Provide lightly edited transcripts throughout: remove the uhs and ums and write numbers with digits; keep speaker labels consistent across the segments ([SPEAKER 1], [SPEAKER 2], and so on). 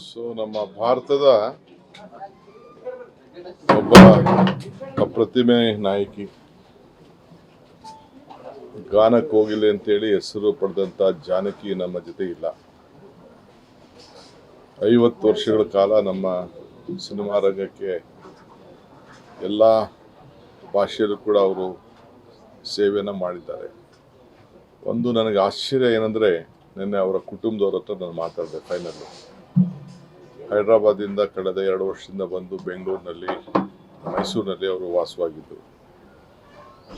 [SPEAKER 1] So ನಮ್ಮ ಭಾರತದ ಒಬ್ಬ ಅಪ್ರತಿಮೆ ನಾಯಕಿ, ಗಾನ ಕೋಗಿಲೆ ಅಂತೇಳಿ ಹೆಸರು ಪಡೆದಂತ ಜಾನಕಿ ನಮ್ಮ ಜೊತೆ ಇಲ್ಲ. 50 ವರ್ಷಗಳ ಕಾಲ ನಮ್ಮ ಸಿನಿಮಾ ರಂಗಕ್ಕೆ ಎಲ್ಲ ಭಾಷೆಯಲ್ಲೂ ಕೂಡ ಅವರು ಸೇವೆಯನ್ನು ಮಾಡಿದ್ದಾರೆ. ಒಂದು ನನಗೆ ಆಶ್ಚರ್ಯ ಏನಂದರೆ, ನಿನ್ನೆ ಅವರ ಕುಟುಂಬದವ್ರ ಹತ್ರ ನಾನು ಮಾತಾಡಿದೆ. ಫೈನಲ್ಲು ಹೈದರಾಬಾದಿಂದ ಕಳೆದ 2 ವರ್ಷದಿಂದ ಬಂದು ಬೆಂಗಳೂರಿನಲ್ಲಿ, ಮೈಸೂರಿನಲ್ಲಿ ಅವರು ವಾಸವಾಗಿದ್ದರು.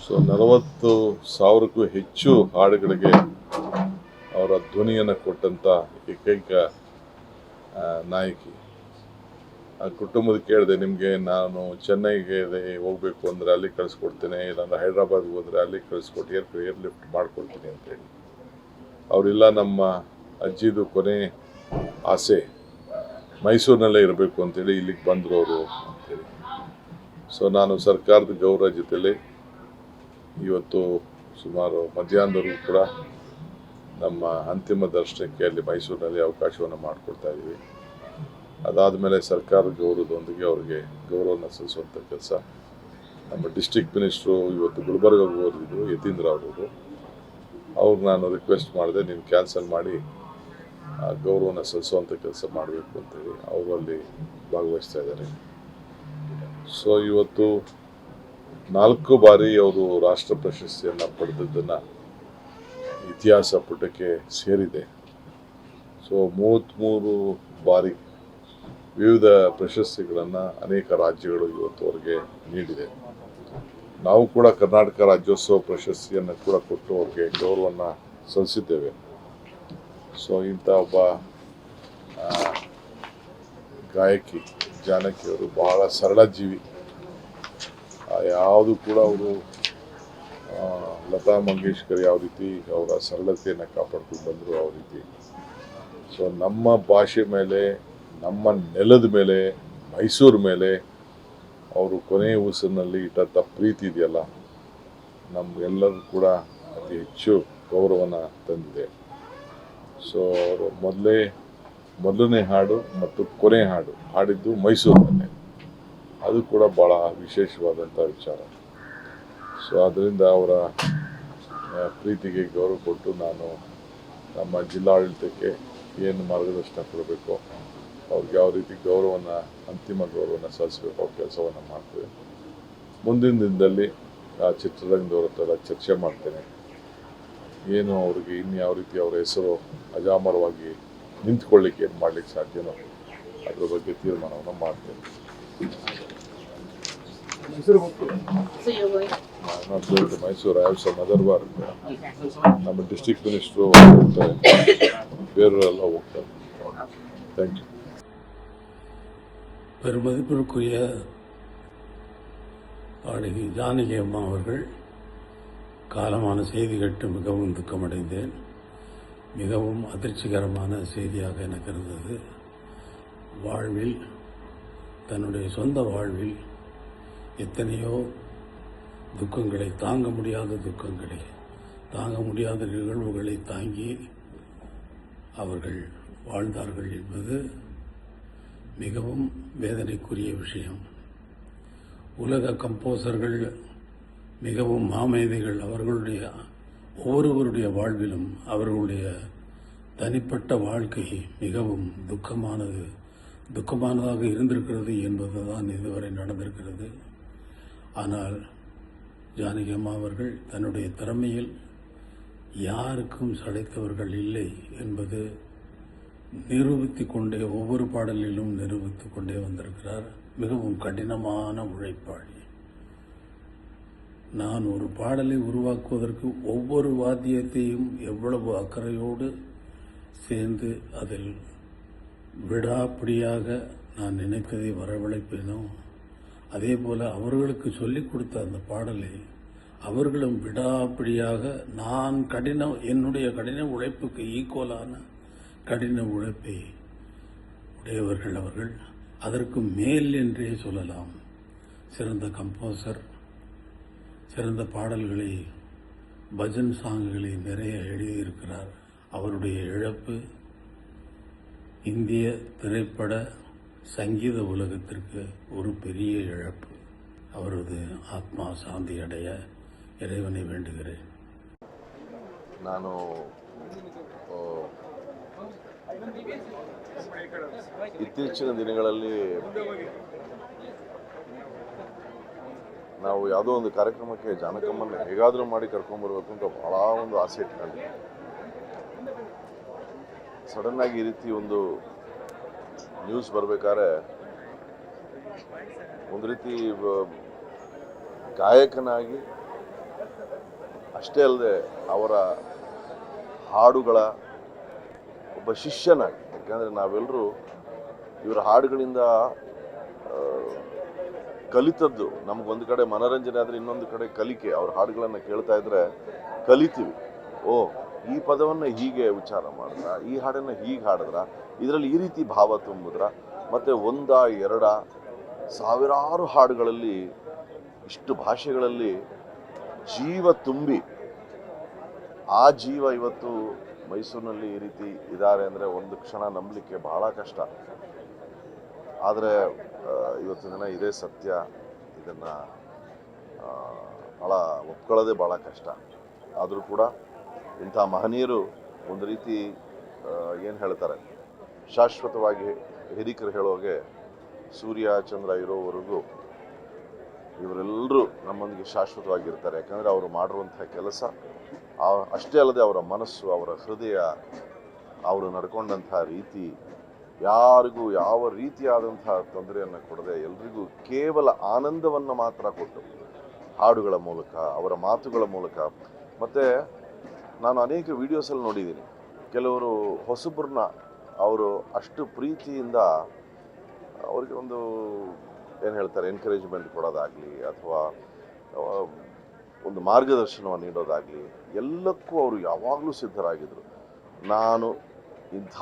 [SPEAKER 1] ಸೊ 40,000ಕ್ಕೂ ಹೆಚ್ಚು ಹಾಡುಗಳಿಗೆ ಅವರ ಧ್ವನಿಯನ್ನು ಕೊಟ್ಟಂಥ ಏಕೈಕ ನಾಯಕಿ. ಆ ಕುಟುಂಬದ ಕೇಳಿದೆ, ನಿಮಗೆ ನಾನು ಚೆನ್ನೈಗೆ ಹೋಗಬೇಕು ಅಂದರೆ ಅಲ್ಲಿ ಕಳಿಸ್ಕೊಡ್ತೇನೆ, ಇಲ್ಲಾಂದ್ರೆ ಹೈದ್ರಾಬಾದ್ಗೆ ಹೋದರೆ ಅಲ್ಲಿ ಕಳಿಸ್ಕೊಟ್ಟು ಏರ್ ಲಿಫ್ಟ್ ಮಾಡ್ಕೊಡ್ತೀನಿ ಅಂತೇಳಿ. ಅವರಿಲ್ಲ, ನಮ್ಮ ಅಜ್ಜಿದು ಕೊನೆ ಆಸೆ ಮೈಸೂರಿನಲ್ಲೇ ಇರಬೇಕು ಅಂತೇಳಿ ಇಲ್ಲಿಗೆ ಬಂದರು ಅವರು ಅಂತೇಳಿ. ಸೊ ನಾನು ಸರ್ಕಾರದ ಗೌರವ ಜೊತೆಲಿ ಇವತ್ತು ಸುಮಾರು ಮಧ್ಯಾಹ್ನದವರೆಗೂ ಕೂಡ ನಮ್ಮ ಅಂತಿಮ ದರ್ಶನಕ್ಕೆ ಅಲ್ಲಿ ಮೈಸೂರಿನಲ್ಲಿ ಅವಕಾಶವನ್ನು ಮಾಡಿಕೊಡ್ತಾ ಇದ್ದೀವಿ. ಅದಾದಮೇಲೆ ಸರ್ಕಾರದ ಗೌರವದೊಂದಿಗೆ ಅವರಿಗೆ ಗೌರವನ ಸಲ್ಲಿಸುವಂಥ ಕೆಲಸ ನಮ್ಮ ಡಿಸ್ಟ್ರಿಕ್ಟ್ ಮಿನಿಸ್ಟ್ರು ಇವತ್ತು ಗುಲ್ಬರ್ಗಾಗೆ ಹೋಗಿದ್ರು, ಯತೀಂದ್ರ ಅವರು. ಅವ್ರು ನಾನು ರಿಕ್ವೆಸ್ಟ್ ಮಾಡಿದೆ, ನೀವು ಕ್ಯಾನ್ಸಲ್ ಮಾಡಿ ಗೌರವನ ಸಲ್ಲಿಸುವಂಥ ಕೆಲಸ ಮಾಡಬೇಕು ಅಂತೇಳಿ. ಅವರು ಅಲ್ಲಿ ಭಾಗವಹಿಸ್ತಾ ಇದ್ದಾರೆ. ಸೊ ಇವತ್ತು 4 ಬಾರಿ ಅವರು ರಾಷ್ಟ್ರ ಪ್ರಶಸ್ತಿಯನ್ನು ಪಡೆದದ್ದನ್ನು ಇತಿಹಾಸ ಪುಟಕ್ಕೆ ಸೇರಿದೆ. ಸೊ 33 ಬಾರಿ ವಿವಿಧ ಪ್ರಶಸ್ತಿಗಳನ್ನು ಅನೇಕ ರಾಜ್ಯಗಳು ಇವತ್ತು ಅವರಿಗೆ ನೀಡಿದೆ. ನಾವು ಕೂಡ ಕರ್ನಾಟಕ ರಾಜ್ಯೋತ್ಸವ ಪ್ರಶಸ್ತಿಯನ್ನು ಕೂಡ ಕೊಟ್ಟು ಅವ್ರಿಗೆ ಗೌರವವನ್ನು ಸಲ್ಲಿಸಿದ್ದೇವೆ. ಸೊ ಇಂಥ ಒಬ್ಬ ಗಾಯಕಿ ಜಾನಕಿಯವರು ಬಹಳ ಸರಳ ಜೀವಿ. ಯಾವುದು ಕೂಡ ಅವರು ಲತಾ ಮಂಗೇಶ್ಕರ್ ಯಾವ ರೀತಿ ಅವರ ಸರಳತೆಯನ್ನು ಕಾಪಾಡ್ಕೊಂಡು ಬಂದರು, ಯಾವ ರೀತಿ. ಸೊ ನಮ್ಮ ಭಾಷೆ ಮೇಲೆ, ನಮ್ಮ ನೆಲದ ಮೇಲೆ, ಮೈಸೂರು ಮೇಲೆ ಅವರು ಕೊನೆಯ ಉಸಿರಿನಲ್ಲಿ ಇಟ್ಟಂಥ ಪ್ರೀತಿ ಇದೆಯಲ್ಲ, ನಮಗೆಲ್ಲರೂ ಕೂಡ ಅತಿ ಹೆಚ್ಚು ಗೌರವನ ತಂದಿದೆ. ಸೊ ಅವರು ಮೊದಲನೇ ಹಾಡು ಮತ್ತು ಕೊನೆ ಹಾಡು ಹಾಡಿದ್ದು ಮೈಸೂರಿನಲ್ಲೇ. ಅದು ಕೂಡ ಭಾಳ ವಿಶೇಷವಾದಂಥ ವಿಚಾರ. ಸೊ ಅದರಿಂದ ಅವರ ಪ್ರೀತಿಗೆ ಗೌರವ ಕೊಟ್ಟು ನಾನು ನಮ್ಮ ಜಿಲ್ಲಾಡಳಿತಕ್ಕೆ ಏನು ಮಾರ್ಗದರ್ಶನ ಕೊಡಬೇಕು, ಅವ್ರಿಗೆ ಯಾವ ರೀತಿ ಅಂತಿಮ ಗೌರವನ ಸಲ್ಲಿಸಬೇಕು, ಅವ್ರ ಕೆಲಸವನ್ನು ಮಾಡ್ತೇವೆ. ಮುಂದಿನ ದಿನದಲ್ಲಿ ಆ ಚಿತ್ರರಂಗದವ್ರ ಹತ್ರ ಚರ್ಚೆ ಮಾಡ್ತೇನೆ. ಏನು ಅವ್ರಿಗೆ ಇನ್ಯಾವ ರೀತಿ ಅವರ ಹೆಸರು ಅಜಾಮರವಾಗಿ ನಿಂತ್ಕೊಳ್ಳಿಕ್ಕೆ ಏನು ಮಾಡಲಿಕ್ಕೆ ಸಾಧ್ಯನೋ ಅದ್ರ ಬಗ್ಗೆ ತೀರ್ಮಾನವನ್ನು ಮಾಡ್ತೇನೆ. Mysuru I have some other work. ನಮ್ಮ ಡಿಸ್ಟ್ರಿಕ್ಟ್ ಮಿನಿಸ್ಟ್ರು ಹೋಗ್ತಾರೆ, ಬೇರೆಯವರೆಲ್ಲ ಹೋಗ್ತಾರೆ. Thank you.
[SPEAKER 2] பெருமதிப்பிற்குரிய பாடகி ஜானகி அம்மா அவர்கள் காலமான செய்தி கேட்டு மிகவும் துக்கமடைந்தேன். மிகவும் அதிர்ச்சிகரமான செய்தியாக எனக்கு இருந்தது. வாழ்வில், தன்னுடைய சொந்த வாழ்வில் எத்தனையோ துக்கங்களை, தாங்க முடியாத நிகழ்வுகளை தாங்கி அவர்கள் வாழ்ந்தார்கள் என்பது மிகவும் வேதனைக்குரிய விஷயம். உலக கம்போசர்கள் மிகவும் மாமேதைகள். அவர்களுடைய ஒவ்வொருவருடைய வாழ்விலும் அவர்களுடைய தனிப்பட்ட வாழ்க்கை மிகவும் துக்கமானதாக இருந்திருக்கிறது என்பதுதான் இதுவரை நடந்திருக்கிறது. ஆனால் ஜானகி அம்மா அவர்கள் தன்னுடைய திறமையில் யாருக்கும் சளைத்தவர்கள் இல்லை என்பது ஒவ்வொரு பாடலிலும் நிரூபித்துக் கொண்டே வந்திருக்கிறார். மிகவும் கடினமான உழைப்பாளி. நான் ஒரு பாடலை உருவாக்குவதற்கு ஒவ்வொரு வாத்தியத்தையும் எவ்வளவு அக்கறையோடு சேர்ந்து அதில் விடாப்பிடியாக நான் நினைத்ததை வரவழைப்பேனோ, அதே போல அவர்களுக்கு சொல்லிக் கொடுத்த அந்த பாடலை அவர்களும் விடாப்பிடியாக என்னுடைய கடின உழைப்புக்கு ஈக்குவலான கடின உழைப்பை உடையவர்கள் அவர்கள். அதற்கு மேல் என்றே சொல்லலாம். சிறந்த கம்போசர், சிறந்த பாடல்களை, பஜன் சாங்குகளை நிறைய எழுதியிருக்கிறார். அவருடைய இழப்பு இந்திய திரைப்பட சங்கீத உலகத்திற்கு ஒரு பெரிய இழப்பு. அவரது ஆத்மா சாந்தி அடைய இறைவனை வேண்டுகிறேன்.
[SPEAKER 1] ನಾನು ಇತ್ತೀಚಿನ ದಿನಗಳಲ್ಲಿ ನಾವು ಯಾವುದೋ ಒಂದು ಕಾರ್ಯಕ್ರಮಕ್ಕೆ ಜಾನಕಮ್ಮನ್ನ ಹೇಗಾದರೂ ಮಾಡಿ ಕರ್ಕೊಂಡ್ಬರ್ಬೇಕು ಅಂತ ಭಾಳ ಒಂದು ಆಸೆ ಇಟ್ಕೊಂಡಿದ್ದೆ. ಸಡನ್ ಆಗಿ ಈ ರೀತಿ ಒಂದು ನ್ಯೂಸ್ ಬರಬೇಕಾದ್ರೆ ಒಂದು ರೀತಿ ಗಾಯಕನಾಗಿ ಅಷ್ಟೇ ಅಲ್ಲದೆ ಅವರ ಹಾಡುಗಳ ಒಬ್ಬ ಶಿಷ್ಯನಾಗಿ, ಯಾಕಂದರೆ ನಾವೆಲ್ಲರೂ ಇವರ ಹಾಡುಗಳಿಂದ ಕಲಿತದ್ದು ನಮಗೊಂದು ಕಡೆ ಮನೋರಂಜನೆ ಆದರೆ ಇನ್ನೊಂದು ಕಡೆ ಕಲಿಕೆ. ಅವ್ರ ಹಾಡುಗಳನ್ನು ಕೇಳ್ತಾ ಇದ್ರೆ ಕಲಿತೀವಿ. ಓ, ಈ ಪದವನ್ನು ಹೀಗೆ ಉಚ್ಚಾರ ಮಾಡಿದ್ರ, ಈ ಹಾಡನ್ನು ಹೀಗೆ ಹಾಡಿದ್ರ, ಇದರಲ್ಲಿ ಈ ರೀತಿ ಭಾವ ತುಂಬಿದ್ರ, ಮತ್ತು ಒಂದ ಎರಡ ಸಾವಿರಾರು ಹಾಡುಗಳಲ್ಲಿ ಇಷ್ಟು ಭಾಷೆಗಳಲ್ಲಿ ಜೀವ ತುಂಬಿ ಆ ಜೀವ ಇವತ್ತು ಮೈಸೂರಿನಲ್ಲಿ ಈ ರೀತಿ ಇದ್ದಾರೆ ಅಂದರೆ ಒಂದು ಕ್ಷಣ ನಂಬಲಿಕ್ಕೆ ಬಹಳ ಕಷ್ಟ. ಆದರೆ ಇವತ್ತಿನ ದಿನ ಇದೇ ಸತ್ಯ. ಇದನ್ನು ಭಾಳ ಒಪ್ಕೊಳ್ಳೋದೇ ಭಾಳ ಕಷ್ಟ. ಆದರೂ ಕೂಡ ಇಂಥ ಮಹನೀಯರು ಒಂದು ರೀತಿ ಏನು ಹೇಳ್ತಾರೆ, ಶಾಶ್ವತವಾಗಿ ಹಿರಿಕರು ಹೇಳೋಗೆ ಸೂರ್ಯ ಚಂದ್ರ ಇರೋವರೆಗೂ ಇವರೆಲ್ಲರೂ ನಮ್ಮೊಂದಿಗೆ ಶಾಶ್ವತವಾಗಿರ್ತಾರೆ. ಯಾಕಂದರೆ ಅವರು ಮಾಡಿರುವಂಥ ಕೆಲಸ ಅಷ್ಟೇ ಅಲ್ಲದೆ ಅವರ ಮನಸ್ಸು, ಅವರ ಹೃದಯ, ಅವರು ನಡ್ಕೊಂಡಂಥ ರೀತಿ ಯಾರಿಗೂ ಯಾವ ರೀತಿಯಾದಂಥ ತೊಂದರೆಯನ್ನು ಕೊಡದೆ ಎಲ್ರಿಗೂ ಕೇವಲ ಆನಂದವನ್ನು ಮಾತ್ರ ಕೊಟ್ಟು ಹಾಡುಗಳ ಮೂಲಕ, ಅವರ ಮಾತುಗಳ ಮೂಲಕ. ಮತ್ತು ನಾನು ಅನೇಕ ವಿಡಿಯೋಸಲ್ಲಿ ನೋಡಿದ್ದೀನಿ, ಕೆಲವರು ಹೊಸಬ್ರನ್ನ ಅವರು ಅಷ್ಟು ಪ್ರೀತಿಯಿಂದ ಅವರಿಗೆ ಏನು ಹೇಳ್ತಾರೆ, ಎನ್ಕರೇಜ್ಮೆಂಟ್ ಕೊಡೋದಾಗಲಿ ಅಥವಾ ಒಂದು ಮಾರ್ಗದರ್ಶನವನ್ನು ನೀಡೋದಾಗಲಿ ಎಲ್ಲಕ್ಕೂ ಅವರು ಯಾವಾಗಲೂ ಸಿದ್ಧರಾಗಿದ್ದರು. ನಾನು ಇಂಥ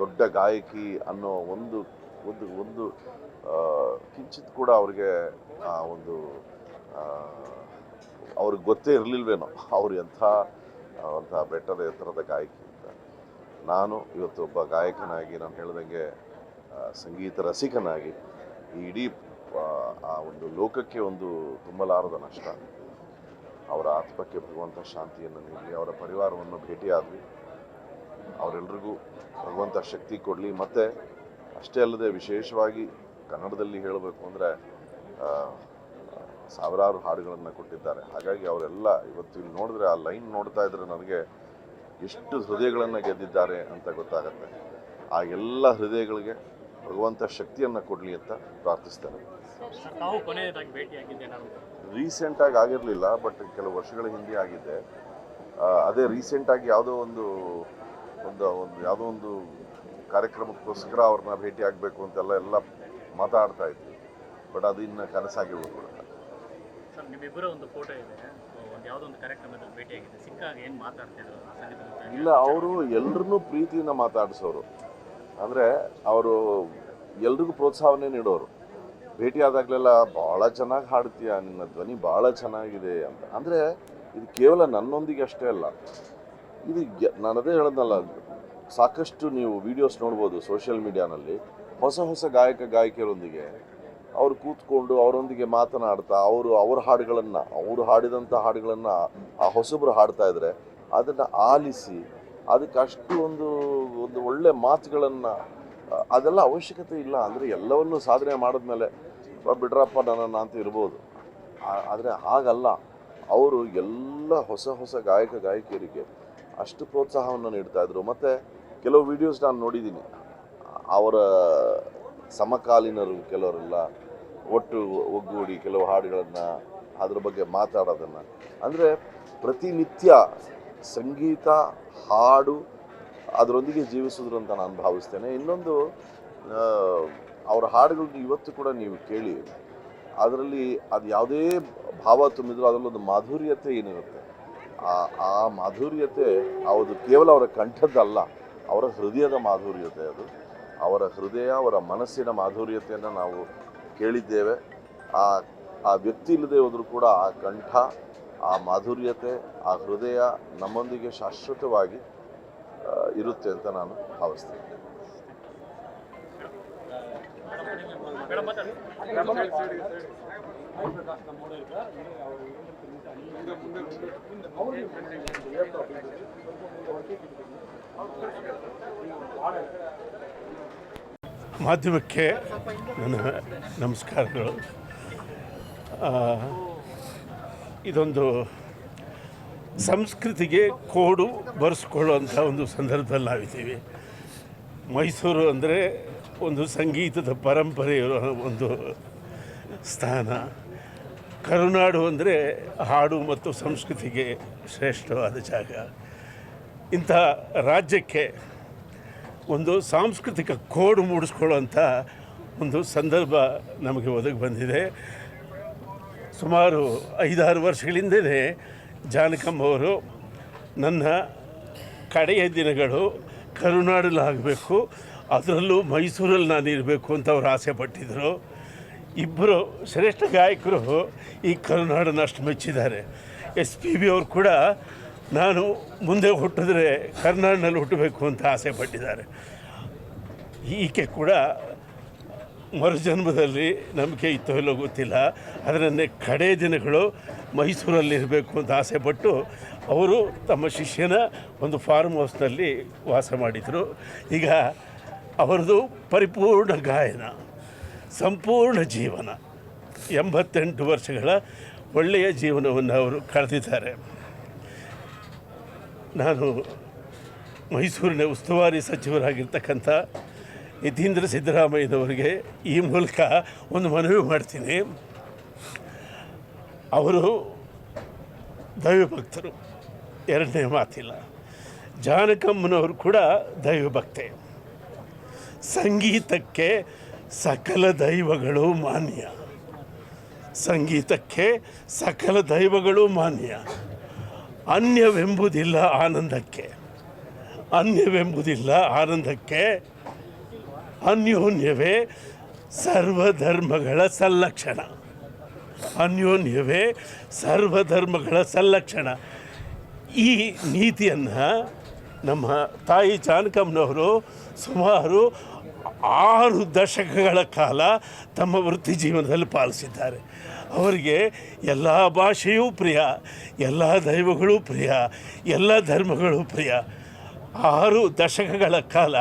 [SPEAKER 1] ದೊಡ್ಡ ಗಾಯಕಿ ಅನ್ನೋ ಒಂದು ಒಂದು ಒಂದು ಕಿಂಚಿತ್ ಕೂಡ ಅವ್ರಿಗೆ ಅವ್ರಿಗೆ ಗೊತ್ತೇ ಇರಲಿಲ್ವೇನೋ ಅವರು ಅಂಥ ಬೆಟ್ಟದ ಎತ್ತರದ ಗಾಯಕಿ ಅಂತ. ನಾನು ಇವತ್ತು ಒಬ್ಬ ಗಾಯಕನಾಗಿ, ನಾನು ಹೇಳ್ದಂಗೆ ಸಂಗೀತ ರಸಿಕನಾಗಿ ಈ ಇಡೀ ಆ ಒಂದು ಲೋಕಕ್ಕೆ ಒಂದು ತುಂಬಲಾರದ ನಷ್ಟ. ಅವರ ಆತ್ಮಕ್ಕೆ ಭಗವಂತ ಶಾಂತಿಯನ್ನು ನೀಡಲಿ. ಅವರ ಪರಿವಾರವನ್ನು ಭೇಟಿಯಾದ್ವಿ. ಅವರೆಲ್ಲರಿಗೂ ಭಗವಂತ ಶಕ್ತಿ ಕೊಡಲಿ. ಮತ್ತು ಅಷ್ಟೇ ಅಲ್ಲದೆ ವಿಶೇಷವಾಗಿ ಕನ್ನಡದಲ್ಲಿ ಹೇಳಬೇಕು ಅಂದರೆ ಸಾವಿರಾರು ಹಾಡುಗಳನ್ನು ಕೊಟ್ಟಿದ್ದಾರೆ. ಹಾಗಾಗಿ ಅವರೆಲ್ಲ ಇವತ್ತು ಇಲ್ಲಿ ನೋಡಿದ್ರೆ, ಆ ಲೈನ್ ನೋಡ್ತಾ ಇದ್ರೆ ನನಗೆ ಎಷ್ಟು ಹೃದಯಗಳನ್ನು ಗೆದ್ದಿದ್ದಾರೆ ಅಂತ ಗೊತ್ತಾಗುತ್ತೆ. ಆ ಎಲ್ಲ ಹೃದಯಗಳಿಗೆ ಭಗವಂತ ಶಕ್ತಿಯನ್ನು ಕೊಡಲಿ ಅಂತ ಪ್ರಾರ್ಥಿಸ್ತೇನೆ. ರೀಸೆಂಟಾಗಿ ಆಗಿರಲಿಲ್ಲ, ಬಟ್ ಕೆಲವು ವರ್ಷಗಳ ಹಿಂದೆ ಆಗಿದ್ದೆ. ಅದೇ ರೀಸೆಂಟಾಗಿ ಯಾವುದೋ ಒಂದು ಯಾವುದೋ ಒಂದು ಕಾರ್ಯಕ್ರಮಕ್ಕೋಸ್ಕರ ಅವ್ರನ್ನ ಭೇಟಿ ಆಗಬೇಕು ಅಂತೆಲ್ಲ ಮಾತಾಡ್ತಾ ಇದ್ವಿ. ಬಟ್ ಅದು ಇನ್ನು ಕನಸಾಗಿ ಉಳ್ಕೊಡುತ್ತೆ.
[SPEAKER 3] ನಿಮ್ಮಿಬ್ಬರ ಒಂದು ಫೋಟೋ ಇದೆ, ಯಾವುದೋ ಒಂದು ಕಾರ್ಯಕ್ರಮದಲ್ಲಿ ಭೇಟಿಯಾಗಿದೆ, ಸಿಕ್ಕಾಗ ಏನು ಮಾತಾಡ್ತಿದ್ರು?
[SPEAKER 1] ಇಲ್ಲ, ಅವರು ಎಲ್ಲರನ್ನೂ ಪ್ರೀತಿಯಿಂದ ಮಾತಾಡಿಸೋರು. ಅಂದರೆ ಅವರು ಎಲ್ರಿಗೂ ಪ್ರೋತ್ಸಾಹವನ್ನೇ ನೀಡೋರು. ಭೇಟಿಯಾದಾಗಲೆಲ್ಲ ಭಾಳ ಚೆನ್ನಾಗಿ ಹಾಡ್ತೀಯ, ನಿನ್ನ ಧ್ವನಿ ಭಾಳ ಚೆನ್ನಾಗಿದೆ ಅಂತ. ಅಂದರೆ ಇದು ಕೇವಲ ನನ್ನೊಂದಿಗೆ ಅಷ್ಟೇ ಅಲ್ಲ, ಇದು ನಾನು ಅದೇ ಹೇಳೋದಲ್ಲ, ಸಾಕಷ್ಟು ನೀವು ವಿಡಿಯೋಸ್ ನೋಡ್ಬೋದು ಸೋಷಿಯಲ್ ಮೀಡಿಯಾನಲ್ಲಿ. ಹೊಸ ಗಾಯಕಿಯರೊಂದಿಗೆ ಅವರು ಕೂತ್ಕೊಂಡು ಅವರೊಂದಿಗೆ ಮಾತನಾಡ್ತಾ ಅವ್ರ ಹಾಡುಗಳನ್ನು, ಅವರು ಹಾಡಿದಂಥ ಹಾಡುಗಳನ್ನು ಆ ಹೊಸಬ್ರು ಹಾಡ್ತಾ ಇದ್ರೆ ಅದನ್ನು ಆಲಿಸಿ ಅದಕ್ಕೆ ಅಷ್ಟು ಒಂದು ಒಳ್ಳೆ ಮಾತುಗಳನ್ನು, ಅದೆಲ್ಲ ಅವಶ್ಯಕತೆ ಇಲ್ಲ. ಅಂದರೆ ಎಲ್ಲವನ್ನೂ ಸಾಧನೆ ಮಾಡಿದ್ಮೇಲೆ ಬಿಡ್ರಪ್ಪ ನನ್ನನ್ನು ಅಂತ ಇರ್ಬೋದು. ಆದರೆ ಹಾಗಲ್ಲ, ಅವರು ಎಲ್ಲ ಹೊಸ ಗಾಯಕಿಯರಿಗೆ ಅಷ್ಟು ಪ್ರೋತ್ಸಾಹವನ್ನು ನೀಡ್ತಾಯಿದ್ರು. ಮತ್ತು ಕೆಲವು ವಿಡಿಯೋಸ್ ನಾನು ನೋಡಿದ್ದೀನಿ, ಅವರ ಸಮಕಾಲೀನರು ಕೆಲವರೆಲ್ಲ ಒಗ್ಗೂಡಿ ಕೆಲವು ಹಾಡುಗಳನ್ನು ಅದ್ರ ಬಗ್ಗೆ ಮಾತಾಡೋದನ್ನು, ಅಂದರೆ ಪ್ರತಿನಿತ್ಯ ಸಂಗೀತ ಹಾಡು ಅದರೊಂದಿಗೆ ಜೀವಿಸಿದ್ರು ಅಂತ ನಾನು ಭಾವಿಸ್ತೇನೆ. ಇನ್ನೊಂದು, ಅವರ ಹಾಡುಗಳನ್ನ ಇವತ್ತು ಕೂಡ ನೀವು ಕೇಳಿ, ಅದರಲ್ಲಿ ಅದು ಯಾವುದೇ ಭಾವ ತುಂಬಿದ್ರು ಅದರಲ್ಲೊಂದು ಮಾಧುರ್ಯತೆ ಏನಿರುತ್ತೆ, ಆ ಮಾಧುರ್ಯತೆ ಅದು ಕೇವಲ ಅವರ ಕಂಠದ್ದಲ್ಲ, ಅವರ ಹೃದಯದ ಮಾಧುರ್ಯತೆ. ಅದು ಅವರ ಹೃದಯ, ಅವರ ಮನಸ್ಸಿನ ಮಾಧುರ್ಯತೆಯನ್ನು ನಾವು ಕೇಳಿದ್ದೇವೆ. ಆ ವ್ಯಕ್ತಿ ಇಲ್ಲದೆ ಹೋದರೂ ಕೂಡ ಆ ಕಂಠ, ಆ ಮಾಧುರ್ಯತೆ, ಆ ಹೃದಯ ನಮ್ಮೊಂದಿಗೆ ಶಾಶ್ವತವಾಗಿ ಇರುತ್ತೆ ಅಂತ ನಾನು ಭಾವಿಸ್ತೀನಿ.
[SPEAKER 2] ಮಾಧ್ಯಮಕ್ಕೆ ನನ್ನ ನಮಸ್ಕಾರಗಳು. ಇದೊಂದು ಸಂಸ್ಕೃತಿಗೆ ಕೋಡು ಬರೆಸ್ಕೊಳ್ಳುವಂಥ ಒಂದು ಸಂದರ್ಭದಲ್ಲಿ ನಾವಿದ್ದೀವಿ. ಮೈಸೂರು ಅಂದರೆ ಒಂದು ಸಂಗೀತದ ಪರಂಪರೆಯಿರೋ ಒಂದು ಸ್ಥಾನ. ಕರುನಾಡು ಅಂದರೆ ಹಾಡು ಮತ್ತು ಸಂಸ್ಕೃತಿಗೆ ಶ್ರೇಷ್ಠವಾದ ಜಾಗ. ಇಂಥ ರಾಜ್ಯಕ್ಕೆ ಒಂದು ಸಾಂಸ್ಕೃತಿಕ ಕೋಡು ಮೂಡಿಸ್ಕೊಳ್ಳುವಂಥ ಒಂದು ಸಂದರ್ಭ ನಮಗೆ ಒದಗಿ ಬಂದಿದೆ. ಸುಮಾರು 5-6 ವರ್ಷಗಳಿಂದಲೇ ಜಾನಕಮ್ಮ ಅವರು ನನ್ನ ಕಡೆಯ ದಿನಗಳು ಕರುನಾಡಲ್ಲಾಗಬೇಕು, ಅದರಲ್ಲೂ ಮೈಸೂರಲ್ಲಿ ನಾನು ಇರಬೇಕು ಅಂತ ಅವರು ಆಸೆ ಪಟ್ಟಿದ್ದರು. ಇಬ್ಬರು ಶ್ರೇಷ್ಠ ಗಾಯಕರು ಈ ಕರುನಾಡನ್ನು ಅಷ್ಟು ಮೆಚ್ಚಿದ್ದಾರೆ. SPB ಅವರು ಕೂಡ ನಾನು ಮುಂದೆ ಹುಟ್ಟಿದ್ರೆ ಕರ್ನಾಟಕದಲ್ಲಿ ಹುಟ್ಟಬೇಕು ಅಂತ ಆಸೆ ಪಟ್ಟಿದ್ದಾರೆ. ಈಕೆ ಕೂಡ ಮರುಜನ್ಮದಲ್ಲಿ ನಂಬಿಕೆ ಇತ್ತೋ ಇಲ್ಲೋ ಗೊತ್ತಿಲ್ಲ, ಅದರನ್ನೇ ಕಡೆ ದಿನಗಳು ಮೈಸೂರಲ್ಲಿರಬೇಕು ಅಂತ ಆಸೆಪಟ್ಟು ಅವರು ತಮ್ಮ ಶಿಷ್ಯನ ಒಂದು ಫಾರ್ಮ್ ಹೌಸ್ನಲ್ಲಿ ವಾಸ ಮಾಡಿದರು. ಈಗ ಅವರದು ಪರಿಪೂರ್ಣ ಗಾಯನ, ಸಂಪೂರ್ಣ ಜೀವನ, 88 ವರ್ಷಗಳ ಒಳ್ಳೆಯ ಜೀವನವನ್ನು ಅವರು ಕಳೆದಿದ್ದಾರೆ. ನಾನು ಮೈಸೂರಿನ ಉಸ್ತುವಾರಿ ಸಚಿವರಾಗಿರ್ತಕ್ಕಂಥ ಯತೀಂದ್ರ ಸಿದ್ದರಾಮಯ್ಯನವರಿಗೆ ಈ ಮೂಲಕ ಒಂದು ಮನವಿ ಮಾಡ್ತೀನಿ. ಅವರು ದೈವಭಕ್ತರು, ಎರಡನೇ ಮಾತಿಲ್ಲ. ಜಾನಕಮ್ಮನವರು ಕೂಡ ದೈವಭಕ್ತೆ. ಸಂಗೀತಕ್ಕೆ ಸಕಲ ದೈವಗಳು ಮಾನ್ಯ, ಸಂಗೀತಕ್ಕೆ ಸಕಲ ದೈವಗಳು ಮಾನ್ಯ. ಅನ್ಯವೆಂಬುದಿಲ್ಲ ಆನಂದಕ್ಕೆ, ಅನ್ಯವೆಂಬುದಿಲ್ಲ ಆನಂದಕ್ಕೆ, ಅನ್ಯೋನ್ಯವೇ ಸರ್ವಧರ್ಮಗಳ ಸಲ್ಲಕ್ಷಣ, ಅನ್ಯೋನ್ಯವೇ ಸರ್ವಧರ್ಮಗಳ ಸಲ್ಲಕ್ಷಣ. ಈ ನೀತಿಯನ್ನು ನಮ್ಮ ತಾಯಿ ಜಾನಕಮ್ಮನವರು ಸುಮಾರು 6 ದಶಕಗಳ ಕಾಲ ತಮ್ಮ ವೃತ್ತಿ ಜೀವನದಲ್ಲಿ ಪಾಲಿಸಿದ್ದಾರೆ. ಅವರಿಗೆ ಎಲ್ಲ ಭಾಷೆಯೂ ಪ್ರಿಯ, ಎಲ್ಲ ದೈವಗಳೂ ಪ್ರಿಯ, ಎಲ್ಲ ಧರ್ಮಗಳೂ ಪ್ರಿಯ. 6 ದಶಕಗಳ ಕಾಲ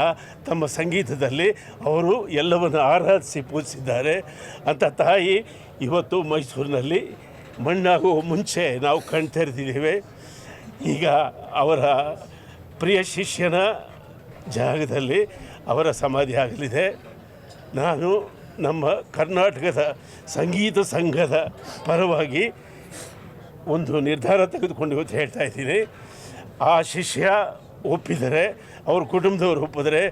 [SPEAKER 2] ತಮ್ಮ ಸಂಗೀತದಲ್ಲಿ ಅವರು ಎಲ್ಲವನ್ನು ಆರಾಧಿಸಿ ಪೂಜಿಸಿದ್ದಾರೆ. ಅಂಥ ತಾಯಿ ಇವತ್ತು ಮೈಸೂರಿನಲ್ಲಿ ಮಣ್ಣಾಗುವ ಮುಂಚೆ ನಾವು ಕಣ್ತೆರೆದಿದ್ದೇವೆ. ಈಗ ಅವರ ಪ್ರಿಯ ಶಿಷ್ಯನ ಜಾಗದಲ್ಲಿ ಅವರ ಸಮಾಧಿ ಆಗಲಿದೆ. ನಾನು ನಮ್ಮ ಕರ್ನಾಟಕದ ಸಂಗೀತ ಸಂಘದ ಪರವಾಗಿ ಒಂದು ನಿರ್ಧಾರ ತೆಗೆದುಕೊಂಡು ಇವತ್ತು ಹೇಳ್ತಾ ಇದ್ದೀನಿ. ಆ ಶಿಷ್ಯ ಒಪ್ಪಿದರೆ, ಅವ್ರ ಕುಟುಂಬದವರು ಒಪ್ಪಿದರೆ,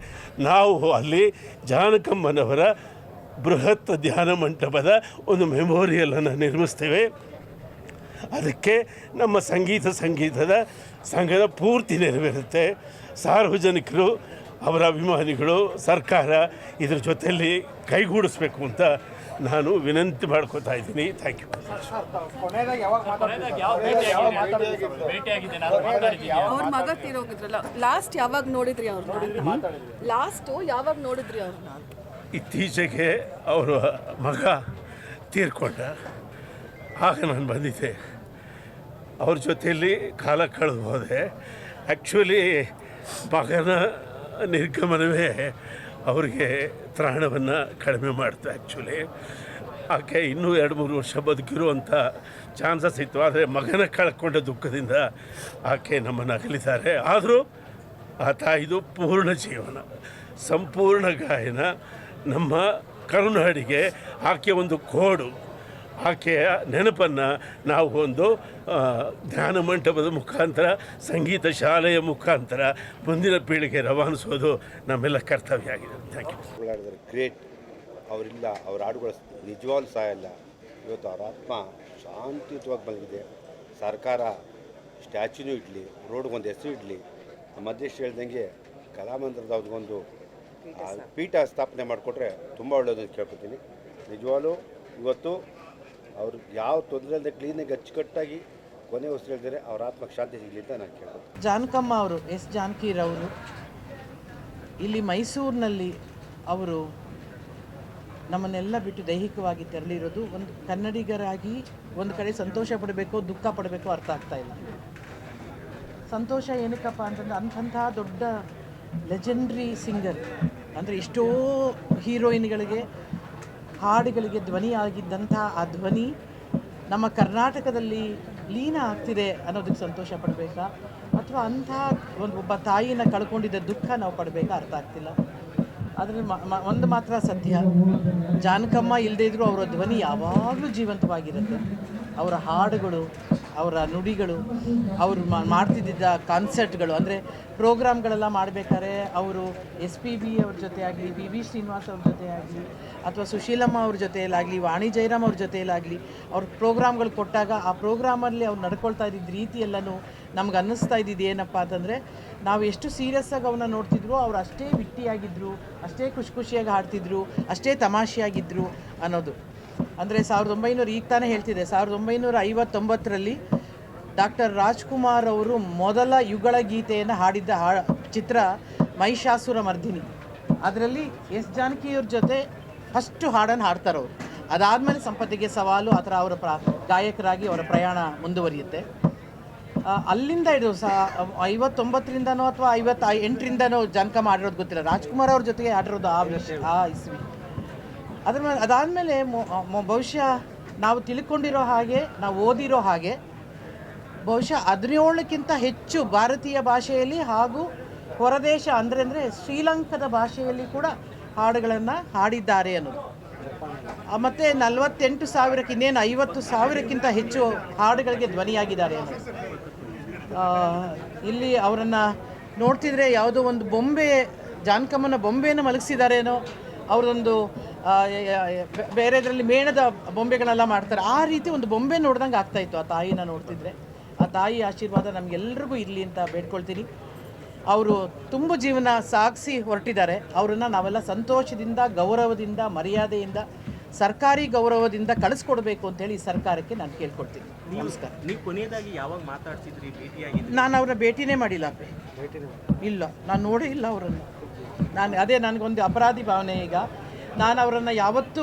[SPEAKER 2] ನಾವು ಅಲ್ಲಿ ಜಾನಕಮ್ಮನವರ ಬೃಹತ್ ಧ್ಯಾನ ಮಂಟಪದ ಒಂದು ಮೆಮೋರಿಯಲನ್ನು ನಿರ್ಮಿಸ್ತೇವೆ. ಅದಕ್ಕೆ ನಮ್ಮ ಸಂಗೀತದ ಸಂಘದ ಪೂರ್ತಿ ನೆರವೇರುತ್ತೆ. ಸಾರ್ವಜನಿಕರು, ಅವರ ಅಭಿಮಾನಿಗಳು, ಸರ್ಕಾರ ಇದ್ರ ಜೊತೆಯಲ್ಲಿ ಕೈಗೂಡಿಸ್ಬೇಕು ಅಂತ ನಾನು ವಿನಂತಿ ಮಾಡ್ಕೋತಾ ಇದ್ದೀನಿ. Thank you.
[SPEAKER 4] ಅವ್ರ ಮಗ ತೀರೋಗಿದ್ರಲ್ಲ, ಲಾಸ್ಟ್ ಯಾವಾಗ ನೋಡಿದ್ರಿ ಅವ್ರನ್ನ? ಯಾವಾಗ ನೋಡಿದ್ರಿ ಅವ್ರನ್ನ?
[SPEAKER 2] ಇತ್ತೀಚೆಗೆ ಅವರ ಮಗ ತೀರ್ಕೊಂಡ, ಆಗ ನಾನು ಬಂದಿದ್ದೆ. ಅವ್ರ ಜೊತೆಯಲ್ಲಿ ಕಾಲ ಕಳೆದು ಹೋದೆ. ಆ್ಯಕ್ಚುಲಿ ಮಗನ ನಿರ್ಗಮನವೇ ಅವರಿಗೆ ತ್ರಾಣವನ್ನು ಕಡಿಮೆ ಮಾಡ್ತು. ಆ್ಯಕ್ಚುಲಿ ಆಕೆ ಇನ್ನೂ 2-3 ವರ್ಷ ಬದುಕಿರುವಂಥ ಚಾನ್ಸಸ್ ಇತ್ತು. ಆದರೆ ಮಗನ ಕಳ್ಕೊಂಡ ದುಃಖದಿಂದ ಆಕೆ ನಮ್ಮನ್ನು ಅಗಲಿದ್ದಾರೆ. ಆದರೂ ಆ ತಾಯಿದು ಪೂರ್ಣ ಜೀವನ, ಸಂಪೂರ್ಣ ಗಾಯನ ನಮ್ಮ ಕರುನಾಡಿಗೆ ಆಕೆ ಒಂದು ಕೋಡು. ಆಕೆಯ ನೆನಪನ್ನು ನಾವು ಒಂದು ಧ್ಯಾನ ಮಂಟಪದ ಮುಖಾಂತರ, ಸಂಗೀತ ಶಾಲೆಯ ಮುಖಾಂತರ ಮುಂದಿನ ಪೀಳಿಗೆ ರವಾನಿಸೋದು ನಮ್ಮೆಲ್ಲ ಕರ್ತವ್ಯ ಆಗಿದೆ. Thank you.
[SPEAKER 5] ಗ್ರೇಟ್. ಅವರಿಲ್ಲ, ಅವ್ರ ಹಾಡುಗಳು ನಿಜವಾಗ್ಲೂ ಸಾಯಲ್ಲ. ಇವತ್ತು ಅವರ ಆತ್ಮ ಶಾಂತಿಯುತವಾಗಿ ಮಲಗಿದೆ. ಸರ್ಕಾರ ಸ್ಟ್ಯಾಚ್ಯೂನೂ ಇಡಲಿ, ರೋಡ್ಗೊಂದು ಹೆಸರು ಇಡಲಿ. ಮಧ್ಯಷ್ಟು ಹೇಳ್ದಂಗೆ ಕಲಾಮಂದಿರದ ಅವ್ರಿಗೊಂದು ಪೀಠ ಸ್ಥಾಪನೆ ಮಾಡಿಕೊಟ್ರೆ ತುಂಬ ಒಳ್ಳೆಯದು ಅಂತ ಕೇಳ್ಕೊತೀನಿ. ನಿಜವಾಗ್ಲೂ ಇವತ್ತು ಅವರು ಯಾವ ತೊಂದರೆ ಇಲ್ಲದೆ ಕ್ಲೀನಾಗಿ ಅಚ್ಚುಕಟ್ಟಾಗಿ ಕೊನೆ ಉಸಿರು ಹೇಳಿದರೆ ಅವ್ರ ಆತ್ಮಕ್ಕೆ ಶಾಂತಿ ಸಿಗಲಿ ಅಂತ ನಾನು ಕೇಳ್ಬೋದು.
[SPEAKER 6] ಜಾನಕಮ್ಮ ಅವರು, ಎಸ್ ಜಾನಕಿರವರು ಇಲ್ಲಿ ಮೈಸೂರಿನಲ್ಲಿ ಅವರು ನಮ್ಮನ್ನೆಲ್ಲ ಬಿಟ್ಟು ದೈಹಿಕವಾಗಿ ತೆರಳಿರೋದು ಒಂದು ಕನ್ನಡಿಗರಾಗಿ ಒಂದು ಕಡೆ ಸಂತೋಷ ಪಡಬೇಕು, ದುಃಖ ಪಡಬೇಕು, ಅರ್ಥ ಆಗ್ತಾ ಇಲ್ಲ. ಸಂತೋಷ ಏನಕ್ಕಪ್ಪ ಅಂತಂದ್ರೆ ಅಂಥ ದೊಡ್ಡ ಲೆಜೆಂಡ್ರಿ ಸಿಂಗರ್, ಅಂದರೆ ಎಷ್ಟೋ ಹೀರೋಯಿನ್ಗಳಿಗೆ ಹಾಡುಗಳಿಗೆ ಧ್ವನಿ ಆಗಿದ್ದಂಥ ಆ ಧ್ವನಿ ನಮ್ಮ ಕರ್ನಾಟಕದಲ್ಲಿ ಲೀನ ಆಗ್ತಿದೆ ಅನ್ನೋದಕ್ಕೆ ಸಂತೋಷ ಪಡಬೇಕಾ, ಅಥವಾ ಅಂಥ ಒಬ್ಬ ತಾಯಿನ ಕಳ್ಕೊಂಡಿದ್ದ ದುಃಖ ನಾವು ಪಡಬೇಕಾ ಅರ್ಥ ಆಗ್ತಿಲ್ಲ. ಆದರೆ ಒಂದು ಮಾತ್ರ ಸತ್ಯ, ಜಾನಕಮ್ಮ ಇಲ್ಲದೇ ಇದ್ದರೂ ಅವರ ಧ್ವನಿ ಯಾವಾಗಲೂ ಜೀವಂತವಾಗಿರುತ್ತೆ. ಅವರ ಹಾಡುಗಳು, ಅವರ ನುಡಿಗಳು, ಅವರು ಮಾಡ್ತಿದ್ದ ಕಾನ್ಸರ್ಟ್ಗಳು, ಅಂದರೆ ಪ್ರೋಗ್ರಾಮ್ಗಳೆಲ್ಲ ಮಾಡಬೇಕಾದ್ರೆ ಅವರು SPB ಅವ್ರ ಜೊತೆ ಆಗಲಿ, PB ಶ್ರೀನಿವಾಸ್ ಅವ್ರ ಜೊತೆ ಆಗಲಿ, ಅಥವಾ ಸುಶೀಲಮ್ಮ ಅವ್ರ ಜೊತೆಯಲ್ಲಾಗಲಿ, ವಾಣಿ ಜಯರಾಮ್ ಅವ್ರ ಜೊತೆಯಲ್ಲಾಗಲಿ ಅವ್ರ ಪ್ರೋಗ್ರಾಮ್ಗಳು ಕೊಟ್ಟಾಗ ಆ ಪ್ರೋಗ್ರಾಮಲ್ಲಿ ಅವ್ರು ನಡ್ಕೊಳ್ತಾ ಇದ್ದಿದ್ದ ರೀತಿಯೆಲ್ಲನೂ ನಮ್ಗೆ ಅನ್ನಿಸ್ತಾ ಇದ್ದಿದ್ದು ಏನಪ್ಪ ಅಂತಂದರೆ, ನಾವು ಎಷ್ಟು ಸೀರಿಯಸ್ಸಾಗಿ ಅವನ್ನ ನೋಡ್ತಿದ್ರು, ಅವ್ರು ಅಷ್ಟೇ ವಿಟ್ಟಿಯಾಗಿದ್ದರು, ಅಷ್ಟೇ ಖುಷಿಯಾಗಿ ಹಾಡ್ತಿದ್ರು, ಅಷ್ಟೇ ತಮಾಷೆಯಾಗಿದ್ದರು ಅನ್ನೋದು. ಅಂದರೆ 1900 ಈಗ ತಾನೇ ಹೇಳ್ತಿದ್ದೆ, 1959ರಲ್ಲಿ ಡಾಕ್ಟರ್ ರಾಜ್ಕುಮಾರ್ ಅವರು ಮೊದಲ ಯುಗಳ ಗೀತೆಯನ್ನು ಹಾಡಿದ್ದ ಚಿತ್ರ ಮಹಿಷಾಸುರ ಮರ್ದಿನಿ. ಅದರಲ್ಲಿ ಎಸ್ ಜಾನಕಿಯವ್ರ ಜೊತೆ ಫಸ್ಟು ಹಾಡನ್ನು ಹಾಡ್ತಾರವ್ರು. ಅದಾದಮೇಲೆ ಸಂಪತ್ತಿಗೆ ಸವಾಲು ಆ ಥರ ಅವರ ಗಾಯಕರಾಗಿ ಅವರ ಪ್ರಯಾಣ ಮುಂದುವರಿಯುತ್ತೆ. ಅಲ್ಲಿಂದ ಹಿಡಿದು 59ರಿಂದನೋ ಅಥವಾ 58ರಿಂದನೋ ಜಾನಕಮ್ಮ ಆಡಿರೋದು ಗೊತ್ತಿಲ್ಲ, ರಾಜ್ಕುಮಾರ್ ಅವ್ರ ಜೊತೆಗೆ ಆಡಿರೋದು ಆ ಇಸ್ವಿ. ಅದಾದಮೇಲೆ ಬಹುಶಃ ನಾವು ತಿಳ್ಕೊಂಡಿರೋ ಹಾಗೆ, ನಾವು ಓದಿರೋ ಹಾಗೆ, ಬಹುಶಃ 17ಕ್ಕಿಂತ ಹೆಚ್ಚು ಭಾರತೀಯ ಭಾಷೆಯಲ್ಲಿ ಹಾಗೂ ಹೊರದೇಶ ಅಂದರೆ ಶ್ರೀಲಂಕಾದ ಭಾಷೆಯಲ್ಲಿ ಕೂಡ ಹಾಡುಗಳನ್ನು ಹಾಡಿದ್ದಾರೆ ಅನ್ನೋದು. ಮತ್ತು 48,000 ಇನ್ನೇನು 50,000ಕ್ಕಿಂತ ಹೆಚ್ಚು ಹಾಡುಗಳಿಗೆ ಧ್ವನಿಯಾಗಿದ್ದಾರೆ ಅನ್ನೋದು. ಇಲ್ಲಿ ಅವರನ್ನು ನೋಡ್ತಿದ್ರೆ ಯಾವುದೋ ಒಂದು ಬೊಂಬೆ, ಜಾನಕಮ್ಮನ ಬೊಂಬೆಯನ್ನು ಮಲಗಿಸಿದಾರೇನೋ, ಅವರೊಂದು ಬೇರೆದರಲ್ಲಿ ಮೇಣದ ಬೊಂಬೆಗಳೆಲ್ಲ ಮಾಡ್ತಾರೆ, ಆ ರೀತಿ ಒಂದು ಬೊಂಬೆ ನೋಡ್ದಂಗೆ ಆಗ್ತಾಯಿತ್ತು ಆ ತಾಯಿನ ನೋಡ್ತಿದ್ರೆ. ಆ ತಾಯಿ ಆಶೀರ್ವಾದ ನಮಗೆಲ್ರಿಗೂ ಇರಲಿ ಅಂತ ಬೇಡ್ಕೊಳ್ತೀನಿ. ಅವರು ತುಂಬ ಜೀವನ ಸಾಗಿಸಿ ಹೊರಟಿದ್ದಾರೆ. ಅವರನ್ನು ನಾವೆಲ್ಲ ಸಂತೋಷದಿಂದ, ಗೌರವದಿಂದ, ಮರ್ಯಾದೆಯಿಂದ, ಸರ್ಕಾರಿ ಗೌರವದಿಂದ ಕಳಿಸ್ಕೊಡ್ಬೇಕು ಅಂತೇಳಿ ಈ ಸರ್ಕಾರಕ್ಕೆ ನಾನು ಕೇಳ್ಕೊಳ್ತೀನಿ. ನಮಸ್ಕಾರ.
[SPEAKER 3] ನೀವು ಕೊನೆಯದಾಗಿ ಯಾವಾಗ ಮಾತಾಡ್ತಿದ್ರಿ, ಭೇಟಿಯಾಗಿ?
[SPEAKER 6] ನಾನು ಅವ್ರನ್ನ ಭೇಟಿನೇ ಮಾಡಿಲ್ಲ. ಇಲ್ಲ, ನಾನು ನೋಡೇ ಇಲ್ಲ ಅವರನ್ನು. ಅದೇ ನನಗೊಂದು ಅಪರಾಧಿ ಭಾವನೆ. ಈಗ ನಾನು ಅವರನ್ನು ಯಾವತ್ತೂ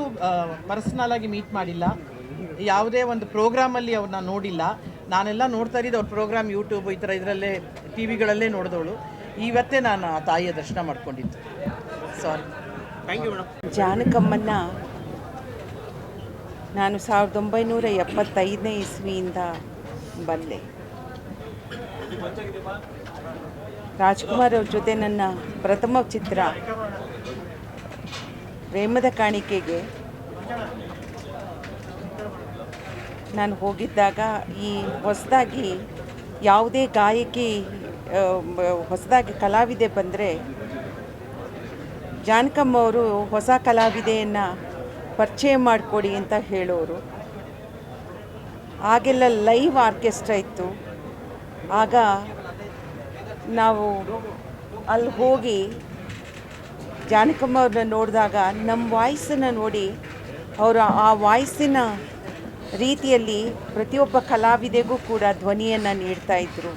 [SPEAKER 6] ಪರ್ಸ್ನಲಾಗಿ ಮೀಟ್ ಮಾಡಿಲ್ಲ, ಯಾವುದೇ ಒಂದು ಪ್ರೋಗ್ರಾಮಲ್ಲಿ ಅವ್ರನ್ನ ನೋಡಿಲ್ಲ. ನಾನೆಲ್ಲ ನೋಡ್ತಾ ಇದ್ದಿದ್ದು ಅವ್ರ ಪ್ರೋಗ್ರಾಮ್ ಯೂಟ್ಯೂಬ್ ಈ ಥರ ಇದರಲ್ಲೇ TV ಗಳಲ್ಲೇ ನೋಡಿದವಳು. ಇವತ್ತೇ ನಾನು ಆ ತಾಯಿಯ ದರ್ಶನ ಮಾಡ್ಕೊಂಡಿದ್ದು. ಸಾರಿ.
[SPEAKER 3] Thank you madam.
[SPEAKER 7] ಜಾನಕಮ್ಮನ ನಾನು 1975ನೇ ಇಸ್ವಿಯಿಂದ ಬಂದೆ. ರಾಜ್ಕುಮಾರ್ ಅವ್ರ ಜೊತೆ ನನ್ನ ಪ್ರಥಮ ಚಿತ್ರ ಪ್ರೇಮದ ಕಾಣಿಕೆಗೆ ನಾನು ಹೋಗಿದ್ದಾಗ, ಈ ಹೊಸದಾಗಿ ಯಾವುದೇ ಗಾಯಕಿ ಹೊಸದಾಗಿ ಕಲಾವಿದೆ ಬಂದರೆ ಜಾನಕಮ್ಮ ಅವರು ಹೊಸ ಕಲಾವಿದೆಯನ್ನು ಪರಿಚಯ ಮಾಡಿಕೊಡಿ ಅಂತ ಹೇಳೋರು. ಆಗೆಲ್ಲ ಲೈವ್ ಆರ್ಕೆಸ್ಟ್ರಾ ಇತ್ತು. ಆಗ ನಾವು ಅಲ್ಲಿ ಹೋಗಿ ಜಾನಕಮ್ಮ ಅವ್ರನ್ನ ನೋಡಿದಾಗ ನಮ್ಮ ವಾಯ್ಸನ್ನು ನೋಡಿ ಅವರು ಆ ವಾಯ್ಸಿನ ರೀತಿಯಲ್ಲಿ ಪ್ರತಿಯೊಬ್ಬ ಕಲಾವಿದೆಗೂ ಕೂಡ ಧ್ವನಿಯನ್ನು ನೀಡ್ತಾಯಿದ್ರು.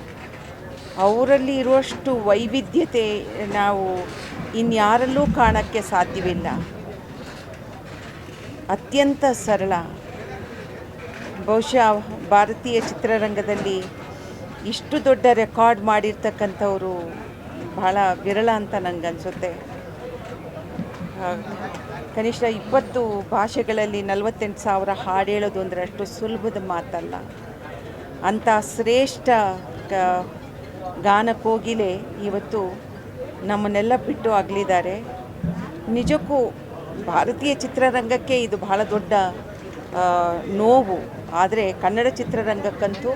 [SPEAKER 7] ಅವರಲ್ಲಿ ಇರುವಷ್ಟು ವೈವಿಧ್ಯತೆ ನಾವು ಇನ್ಯಾರಲ್ಲೂ ಕಾಣೋಕ್ಕೆ ಸಾಧ್ಯವಿಲ್ಲ. ಅತ್ಯಂತ ಸರಳ. ಬಹುಶಃ ಭಾರತೀಯ ಚಿತ್ರರಂಗದಲ್ಲಿ ಇಷ್ಟು ದೊಡ್ಡ ರೆಕಾರ್ಡ್ ಮಾಡಿರ್ತಕ್ಕಂಥವರು ಬಹಳ ವಿರಳ ಅಂತ ನನಗನ್ಸುತ್ತೆ. ಕನಿಷ್ಠ 20 ಭಾಷೆಗಳಲ್ಲಿ 48,000 ಹಾಡು ಹೇಳೋದು ಅಂದರೆ ಅಷ್ಟು ಸುಲಭದ ಮಾತಲ್ಲ. ಅಂಥ ಶ್ರೇಷ್ಠ ಗಾನ ಕೋಗಿಲೆ ಇವತ್ತು ನಮ್ಮನ್ನೆಲ್ಲ ಬಿಟ್ಟು ಅಗಲಿದ್ದಾರೆ. ನಿಜಕ್ಕೂ ಭಾರತೀಯ ಚಿತ್ರರಂಗಕ್ಕೆ ಇದು ಬಹಳ ದೊಡ್ಡ ನೋವು. ಆದರೆ ಕನ್ನಡ ಚಿತ್ರರಂಗಕ್ಕಂತೂ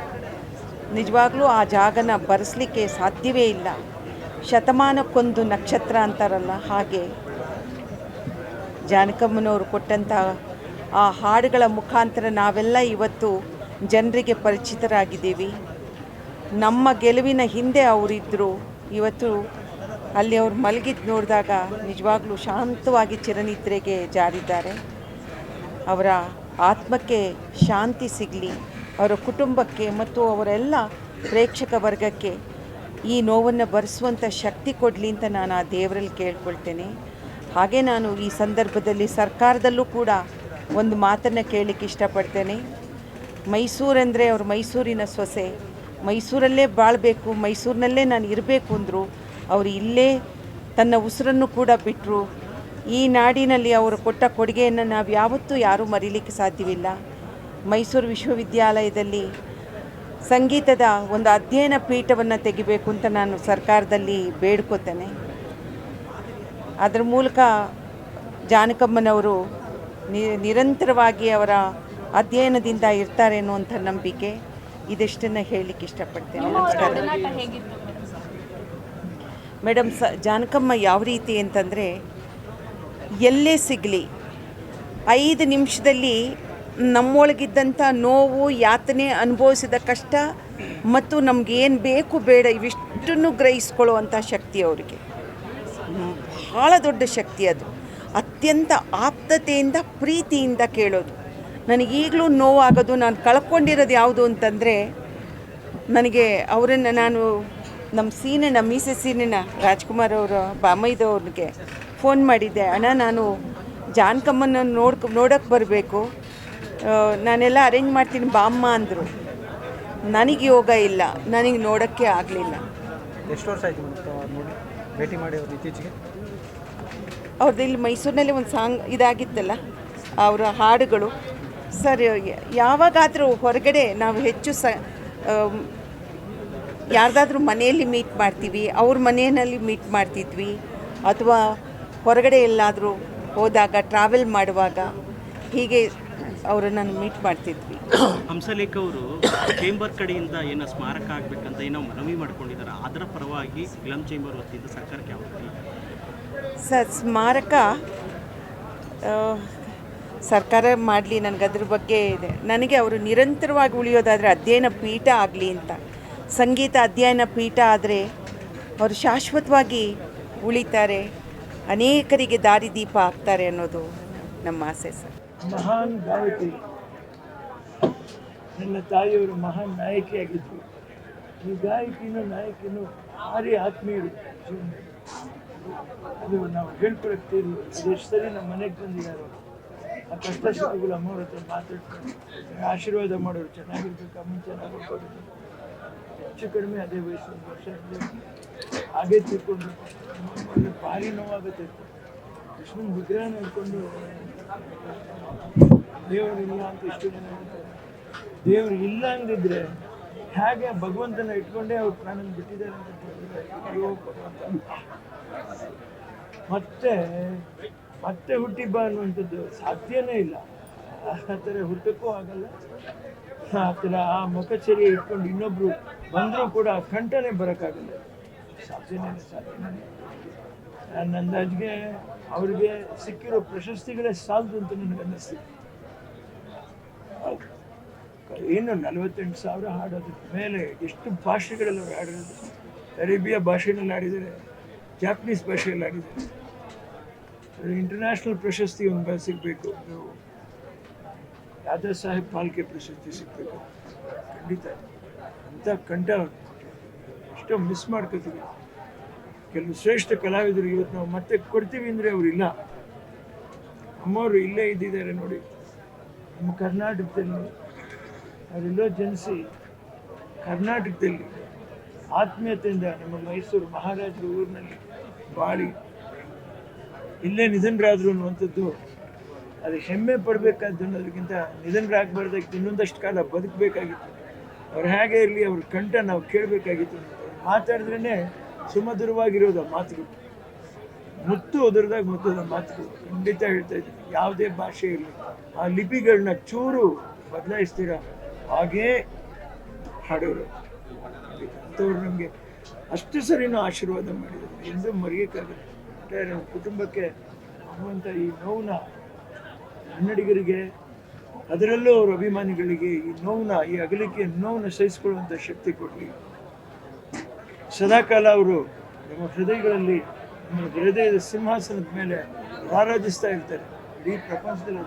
[SPEAKER 7] ನಿಜವಾಗ್ಲೂ ಆ ಜಾಗನ ಬರೆಸಲಿಕ್ಕೆ ಸಾಧ್ಯವೇ ಇಲ್ಲ. ಶತಮಾನಕ್ಕೊಂದು ನಕ್ಷತ್ರ ಅಂತಾರಲ್ಲ, ಹಾಗೆ ಜಾನಕಮ್ಮನವರು ಕೊಟ್ಟಂಥ ಆ ಹಾಡುಗಳ ಮುಖಾಂತರ ನಾವೆಲ್ಲ ಇವತ್ತು ಜನರಿಗೆ ಪರಿಚಿತರಾಗಿದ್ದೀವಿ. ನಮ್ಮ ಗೆಲುವಿನ ಹಿಂದೆ ಅವರಿದ್ದರು. ಇವತ್ತು ಅಲ್ಲಿ ಅವ್ರು ಮಲಗಿದ್ದು ನೋಡಿದಾಗ ನಿಜವಾಗ್ಲೂ ಶಾಂತವಾಗಿ ಚಿರನಿದ್ರೆಗೆ ಜಾರಿದ್ದಾರೆ. ಅವರ ಆತ್ಮಕ್ಕೆ ಶಾಂತಿ ಸಿಗಲಿ. ಅವರ ಕುಟುಂಬಕ್ಕೆ ಮತ್ತು ಅವರೆಲ್ಲ ಪ್ರೇಕ್ಷಕ ವರ್ಗಕ್ಕೆ ಈ ನೋವನ್ನು ಭರಿಸುವಂಥ ಶಕ್ತಿ ಕೊಡಲಿ ಅಂತ ನಾನು ಆ ದೇವರಲ್ಲಿ ಕೇಳ್ಕೊಳ್ತೇನೆ. ಹಾಗೆ ನಾನು ಈ ಸಂದರ್ಭದಲ್ಲಿ ಸರ್ಕಾರದಲ್ಲೂ ಕೂಡ ಒಂದು ಮಾತನ್ನು ಕೇಳಲಿಕ್ಕೆ ಇಷ್ಟಪಡ್ತೇನೆ. ಮೈಸೂರಂದರೆ ಅವರು ಮೈಸೂರಿನ ಸೊಸೆ, ಮೈಸೂರಲ್ಲೇ ಬಾಳಬೇಕು, ಮೈಸೂರಿನಲ್ಲೇ ನಾನು ಇರಬೇಕು ಅಂದರು. ಅವರು ಇಲ್ಲೇ ತನ್ನ ಉಸಿರನ್ನು ಕೂಡ ಬಿಟ್ಟರು. ಈ ನಾಡಿನಲ್ಲಿ ಅವರು ಕೊಟ್ಟ ಕೊಡುಗೆಯನ್ನು ನಾವು ಯಾವತ್ತೂ ಯಾರೂ ಮರೀಲಿಕ್ಕೆ ಸಾಧ್ಯವಿಲ್ಲ. ಮೈಸೂರು ವಿಶ್ವವಿದ್ಯಾಲಯದಲ್ಲಿ ಸಂಗೀತದ ಒಂದು ಅಧ್ಯಯನ ಪೀಠವನ್ನು ತೆಗಿಬೇಕು ಅಂತ ನಾನು ಸರ್ಕಾರದಲ್ಲಿ ಬೇಡ್ಕೋತೇನೆ. ಅದರ ಮೂಲಕ ಜಾನಕಮ್ಮನವರು ನಿರಂತರವಾಗಿ ಅವರ ಅಧ್ಯಯನದಿಂದ ಇರ್ತಾರೆ ಅನ್ನುವಂಥ ನಂಬಿಕೆ. ಇದಿಷ್ಟನ್ನು ಹೇಳಲಿಕ್ಕೆ ಇಷ್ಟಪಡ್ತೇನೆ. ನಮಸ್ಕಾರ ಮೇಡಮ್. ಜಾನಕಮ್ಮ ಯಾವ ರೀತಿ ಅಂತಂದರೆ, ಎಲ್ಲೇ ಸಿಗಲಿ 5 ನಿಮಿಷದಲ್ಲಿ ನಮ್ಮೊಳಗಿದ್ದಂಥ ನೋವು, ಯಾತನೆ, ಅನುಭವಿಸಿದ ಕಷ್ಟ ಮತ್ತು ನಮಗೇನು ಬೇಕು ಬೇಡ ಇವಿಷ್ಟನ್ನು ಗ್ರಹಿಸ್ಕೊಳ್ಳುವಂಥ ಶಕ್ತಿ ಅವರಿಗೆ ಭಾಳ ದೊಡ್ಡ ಶಕ್ತಿ. ಅದು ಅತ್ಯಂತ ಆಪ್ತತೆಯಿಂದ ಪ್ರೀತಿಯಿಂದ ಕೇಳೋದು. ನನಗೀಗಲೂ ನೋವಾಗೋದು, ನಾನು ಕಳ್ಕೊಂಡಿರೋದು ಯಾವುದು ಅಂತಂದರೆ, ನನಗೆ ಅವರನ್ನು ನಾನು ನಮ್ಮ ಮೀಸೆ ಸೀನಿನ ರಾಜ್ಕುಮಾರ್ ಅವರ ಬಾಮೈದವ್ರಿಗೆ ಫೋನ್ ಮಾಡಿದ್ದೆ, ಅಣ್ಣ ನಾನು ಜಾನಕಮ್ಮನ ನೋಡೋಕ್ಕೆ ಬರಬೇಕು, ನಾನೆಲ್ಲ ಅರೇಂಜ್ ಮಾಡ್ತೀನಿ ಬಾಮ್ಮ ಅಂದರು. ನನಗೆ ಯೋಗ ಇಲ್ಲ, ನನಗೆ ನೋಡೋಕ್ಕೆ ಆಗಲಿಲ್ಲ.
[SPEAKER 8] ಎಷ್ಟು ವರ್ಷ ಆಯಿತು ನೋಡಿ ಭೇಟಿ ಮಾಡಿ ಅವ್ರು ಇತ್ತೀಚೆಗೆ?
[SPEAKER 7] ಅವ್ರದ್ದು ಇಲ್ಲಿ ಮೈಸೂರಿನಲ್ಲಿ ಒಂದು ಸಾಂಗ್ ಇದಾಗಿತ್ತಲ್ಲ, ಅವರ ಹಾಡುಗಳು. ಸರ್, ಯಾವಾಗಾದರೂ ಹೊರಗಡೆ ನಾವು ಹೆಚ್ಚು ಯಾರ್ದಾದ್ರೂ ಮನೆಯಲ್ಲಿ ಮೀಟ್ ಮಾಡ್ತೀವಿ, ಅವ್ರ ಮನೆಯಲ್ಲಿ ಮೀಟ್ ಮಾಡ್ತಿದ್ವಿ, ಅಥವಾ ಹೊರಗಡೆ ಎಲ್ಲಾದರೂ ಹೋದಾಗ ಟ್ರಾವೆಲ್ ಮಾಡುವಾಗ ಹೀಗೆ ಅವರನ್ನು ಮೀಟ್ ಮಾಡ್ತಿದ್ವಿ.
[SPEAKER 3] ಹಂಸಲೇಖ ಅವರು ಚೇಂಬರ್ ಕಡೆಯಿಂದ ಏನೋ ಸ್ಮಾರಕ ಆಗಬೇಕಂತ ಏನೋ ಮನವಿ ಮಾಡ್ಕೊಂಡಿದ್ದಾರೆ, ಅದರ ಪರವಾಗಿ ಫಿಲಂ ಚೇಂಬರ್ ವತಿಯಿಂದ ಸರ್ಕಾರಕ್ಕೆ ಯಾವ ರೀತಿ?
[SPEAKER 7] ಸರ್, ಸ್ಮಾರಕ ಸರ್ಕಾರ ಮಾಡಲಿ, ನನಗದ್ರ ಬಗ್ಗೆ ಇದೆ. ನನಗೆ ಅವರು ನಿರಂತರವಾಗಿ ಉಳಿಯೋದಾದರೆ ಅಧ್ಯಯನ ಪೀಠ ಆಗಲಿ ಅಂತ. ಸಂಗೀತ ಅಧ್ಯಯನ ಪೀಠ ಆದರೆ ಅವರು ಶಾಶ್ವತವಾಗಿ ಉಳಿತಾರೆ, ಅನೇಕರಿಗೆ ದಾರಿದೀಪ ಆಗ್ತಾರೆ ಅನ್ನೋದು ನಮ್ಮ ಆಸೆ ಸರ್.
[SPEAKER 9] ಮಹಾನ್ ಗಾಯಕಿ, ನನ್ನ ತಾಯಿಯವರು ಮಹಾನ್ ನಾಯಕಿಯಾಗಿದ್ದರು. ಈ ಗಾಯಕಿನೂ ನಾಯಕಿನೂ ಭಾರಿ ಆತ್ಮೀಯರು ಜೀವನದಲ್ಲಿ. ಅದು ನಾವು ಹೇಳ್ಕೊಳ್ತೀವಿ. ಅದೆಷ್ಟು ಸರಿ ನಮ್ಮ ಮನೆಗೆ ಬಂದಿದ್ದಾರೆ. ಆ ಕಷ್ಟ ಸುಖಗಳು ಅಮ್ಮವ್ರ ಹತ್ರ ಮಾತಾಡ್ಕೊಂಡು ಆಶೀರ್ವಾದ ಮಾಡೋರು, ಚೆನ್ನಾಗಿರ್ಬೇಕು, ಅಮ್ಮ ಚೆನ್ನಾಗಿರ್ಬೋದು. ಹೆಚ್ಚು ಕಡಿಮೆ ಅದೇ ವಯಸ್ಸು, 1 ವರ್ಷ ಹಾಗೆ ತಿಳ್ಕೊಂಡು ಭಾರಿ ನೋವಾಗುತ್ತೆ. ಕೃಷ್ಣನ ವಿಗ್ರಹ ನೋಡಿಕೊಂಡು ದೇವರಿಲ್ಲ ಅಂತ ಎಷ್ಟು ಜನ ಹೇಳ್ತಾರೆ. ದೇವರು ಇಲ್ಲ ಅಂದಿದ್ರೆ ಹೇಗೆ ಭಗವಂತನ ಇಟ್ಕೊಂಡೇ ಅವ್ರು ಪ್ರಾಣ ಬಿಟ್ಟಿದ್ದಾರೆ ಅಂತ ಮತ್ತೆ ಹುಟ್ಟಿ ಬಾ ಅನ್ನುವಂಥದ್ದು ಸಾಧ್ಯನೇ ಇಲ್ಲ. ಆ ಥರ ಹುಟ್ಟಕ್ಕೂ ಆಗಲ್ಲ. ಆ ಥರ ಆ ಮುಖಚರ್ಯ ಇಟ್ಕೊಂಡು ಇನ್ನೊಬ್ರು ಬಂದರೂ ಕೂಡ ಕಂಠನೇ ಬರೋಕ್ಕಾಗಲ್ಲ. ಸಾಧ್ಯನೇ ನನ್ನ ಅಂದಾಜಿಗೆ ಅವ್ರಿಗೆ ಸಿಕ್ಕಿರೋ ಪ್ರಶಸ್ತಿಗಳೇ ಸಾಲದು ಅಂತ ನನಗೆ ಅನ್ನಿಸ್ತಿದೆ. ಏನು 48,000 ಹಾಡೋದ್ರ ಮೇಲೆ ಎಷ್ಟು ಭಾಷೆಗಳಲ್ಲಿ ಅವ್ರು ಹಾಡಿರೋದು. ಅರೇಬಿಯಾ ಭಾಷೆಯಲ್ಲಿ ಹಾಡಿದ್ದಾರೆ, ಜಾಪನೀಸ್ ಭಾಷೆಯಲ್ಲಿ ಹಾಡಿದ್ದಾರೆ. ಇಂಟರ್ನ್ಯಾಷನಲ್ ಪ್ರಶಸ್ತಿ ಒಂದು ಸಿಗಬೇಕು, ದಾದಾ ಸಾಹೇಬ್ ಫಾಲ್ಕೆ ಪ್ರಶಸ್ತಿ ಸಿಗಬೇಕು. ಖಂಡಿತ ಅಂಥ ಕಂಠ ಎಷ್ಟೋ ಮಿಸ್ ಮಾಡ್ಕೋತೀವಿ. ಕೆಲವು ಶ್ರೇಷ್ಠ ಕಲಾವಿದರು ಇವತ್ತು ನಾವು ಮತ್ತೆ ಕೊಡ್ತೀವಿ ಅಂದರೆ ಅವರಿಲ್ಲ. ಅಮ್ಮವರು ಇಲ್ಲೇ ಇದ್ದಿದ್ದಾರೆ ನೋಡಿ. ನಮ್ಮ ಕರ್ನಾಟಕದಲ್ಲಿ ಅವರೆಲ್ಲೋ ಜನಿಸಿ ಕರ್ನಾಟಕದಲ್ಲಿ ಆತ್ಮೀಯತೆಯಿಂದ ನಮ್ಮ ಮೈಸೂರು ಮಹಾರಾಜರ ಊರಿನಲ್ಲಿ ಬಾಳಿ ಇಲ್ಲೇ ನಿಧನರಾದರು ಅನ್ನುವಂಥದ್ದು ಅದು ಹೆಮ್ಮೆ ಪಡಬೇಕಾದ್ದು ಅನ್ನೋದಕ್ಕಿಂತ ನಿಧನರಾಗಬಾರ್ದಾಗಿತ್ತು, ಇನ್ನೊಂದಷ್ಟು ಕಾಲ ಬದುಕಬೇಕಾಗಿತ್ತು. ಅವ್ರು ಹೇಗೆ ಇರಲಿ, ಅವ್ರ ಕಂಠ ನಾವು ಕೇಳಬೇಕಾಗಿತ್ತು. ಮಾತಾಡಿದ್ರೇ ಸುಮಧುರವಾಗಿರೋದು ಮಾತುಗಳು, ಮುತ್ತು ಉದುರಿದಾಗ ಮುತ್ತದ ಮಾತುಗಳು. ಖಂಡಿತ ಹೇಳ್ತಾ ಇದ್ದೀನಿ, ಯಾವುದೇ ಭಾಷೆ ಇರಲಿ ಆ ಲಿಪಿಗಳನ್ನ ಚೂರು ಬದಲಾಯಿಸ್ತೀರ ಹಾಗೇ ಹಾಡೋರು. ಅಂಥವ್ರು ನಮಗೆ ಅಷ್ಟು ಸರಿನೂ ಆಶೀರ್ವಾದ ಮಾಡಿದ್ದಾರೆ, ಎಂದೂ ಮರೆಯೋಕ್ಕಾಗಲ್ಲ. ನಮ್ಮ ಕುಟುಂಬಕ್ಕೆ ಆಗುವಂಥ ಈ ನೋವನ್ನ ಕನ್ನಡಿಗರಿಗೆ, ಅದರಲ್ಲೂ ಅವ್ರ ಅಭಿಮಾನಿಗಳಿಗೆ ಈ ನೋವನ್ನ, ಈ ಅಗಲಿಕೆ ನೋವನ್ನ ಸಹಿಸಿಕೊಳ್ಳುವಂಥ ಶಕ್ತಿ ಕೊಡಲಿ. ಸದಾಕಾಲ ಅವರು ನಮ್ಮ ಹೃದಯಗಳಲ್ಲಿ, ನಮ್ಮ ಹೃದಯದ ಸಿಂಹಾಸನದ ಮೇಲೆ ರಾರಾಜಿಸ್ತಾ ಇರ್ತಾರೆ. ಇಡೀ ಪ್ರಪಂಚದಲ್ಲಿ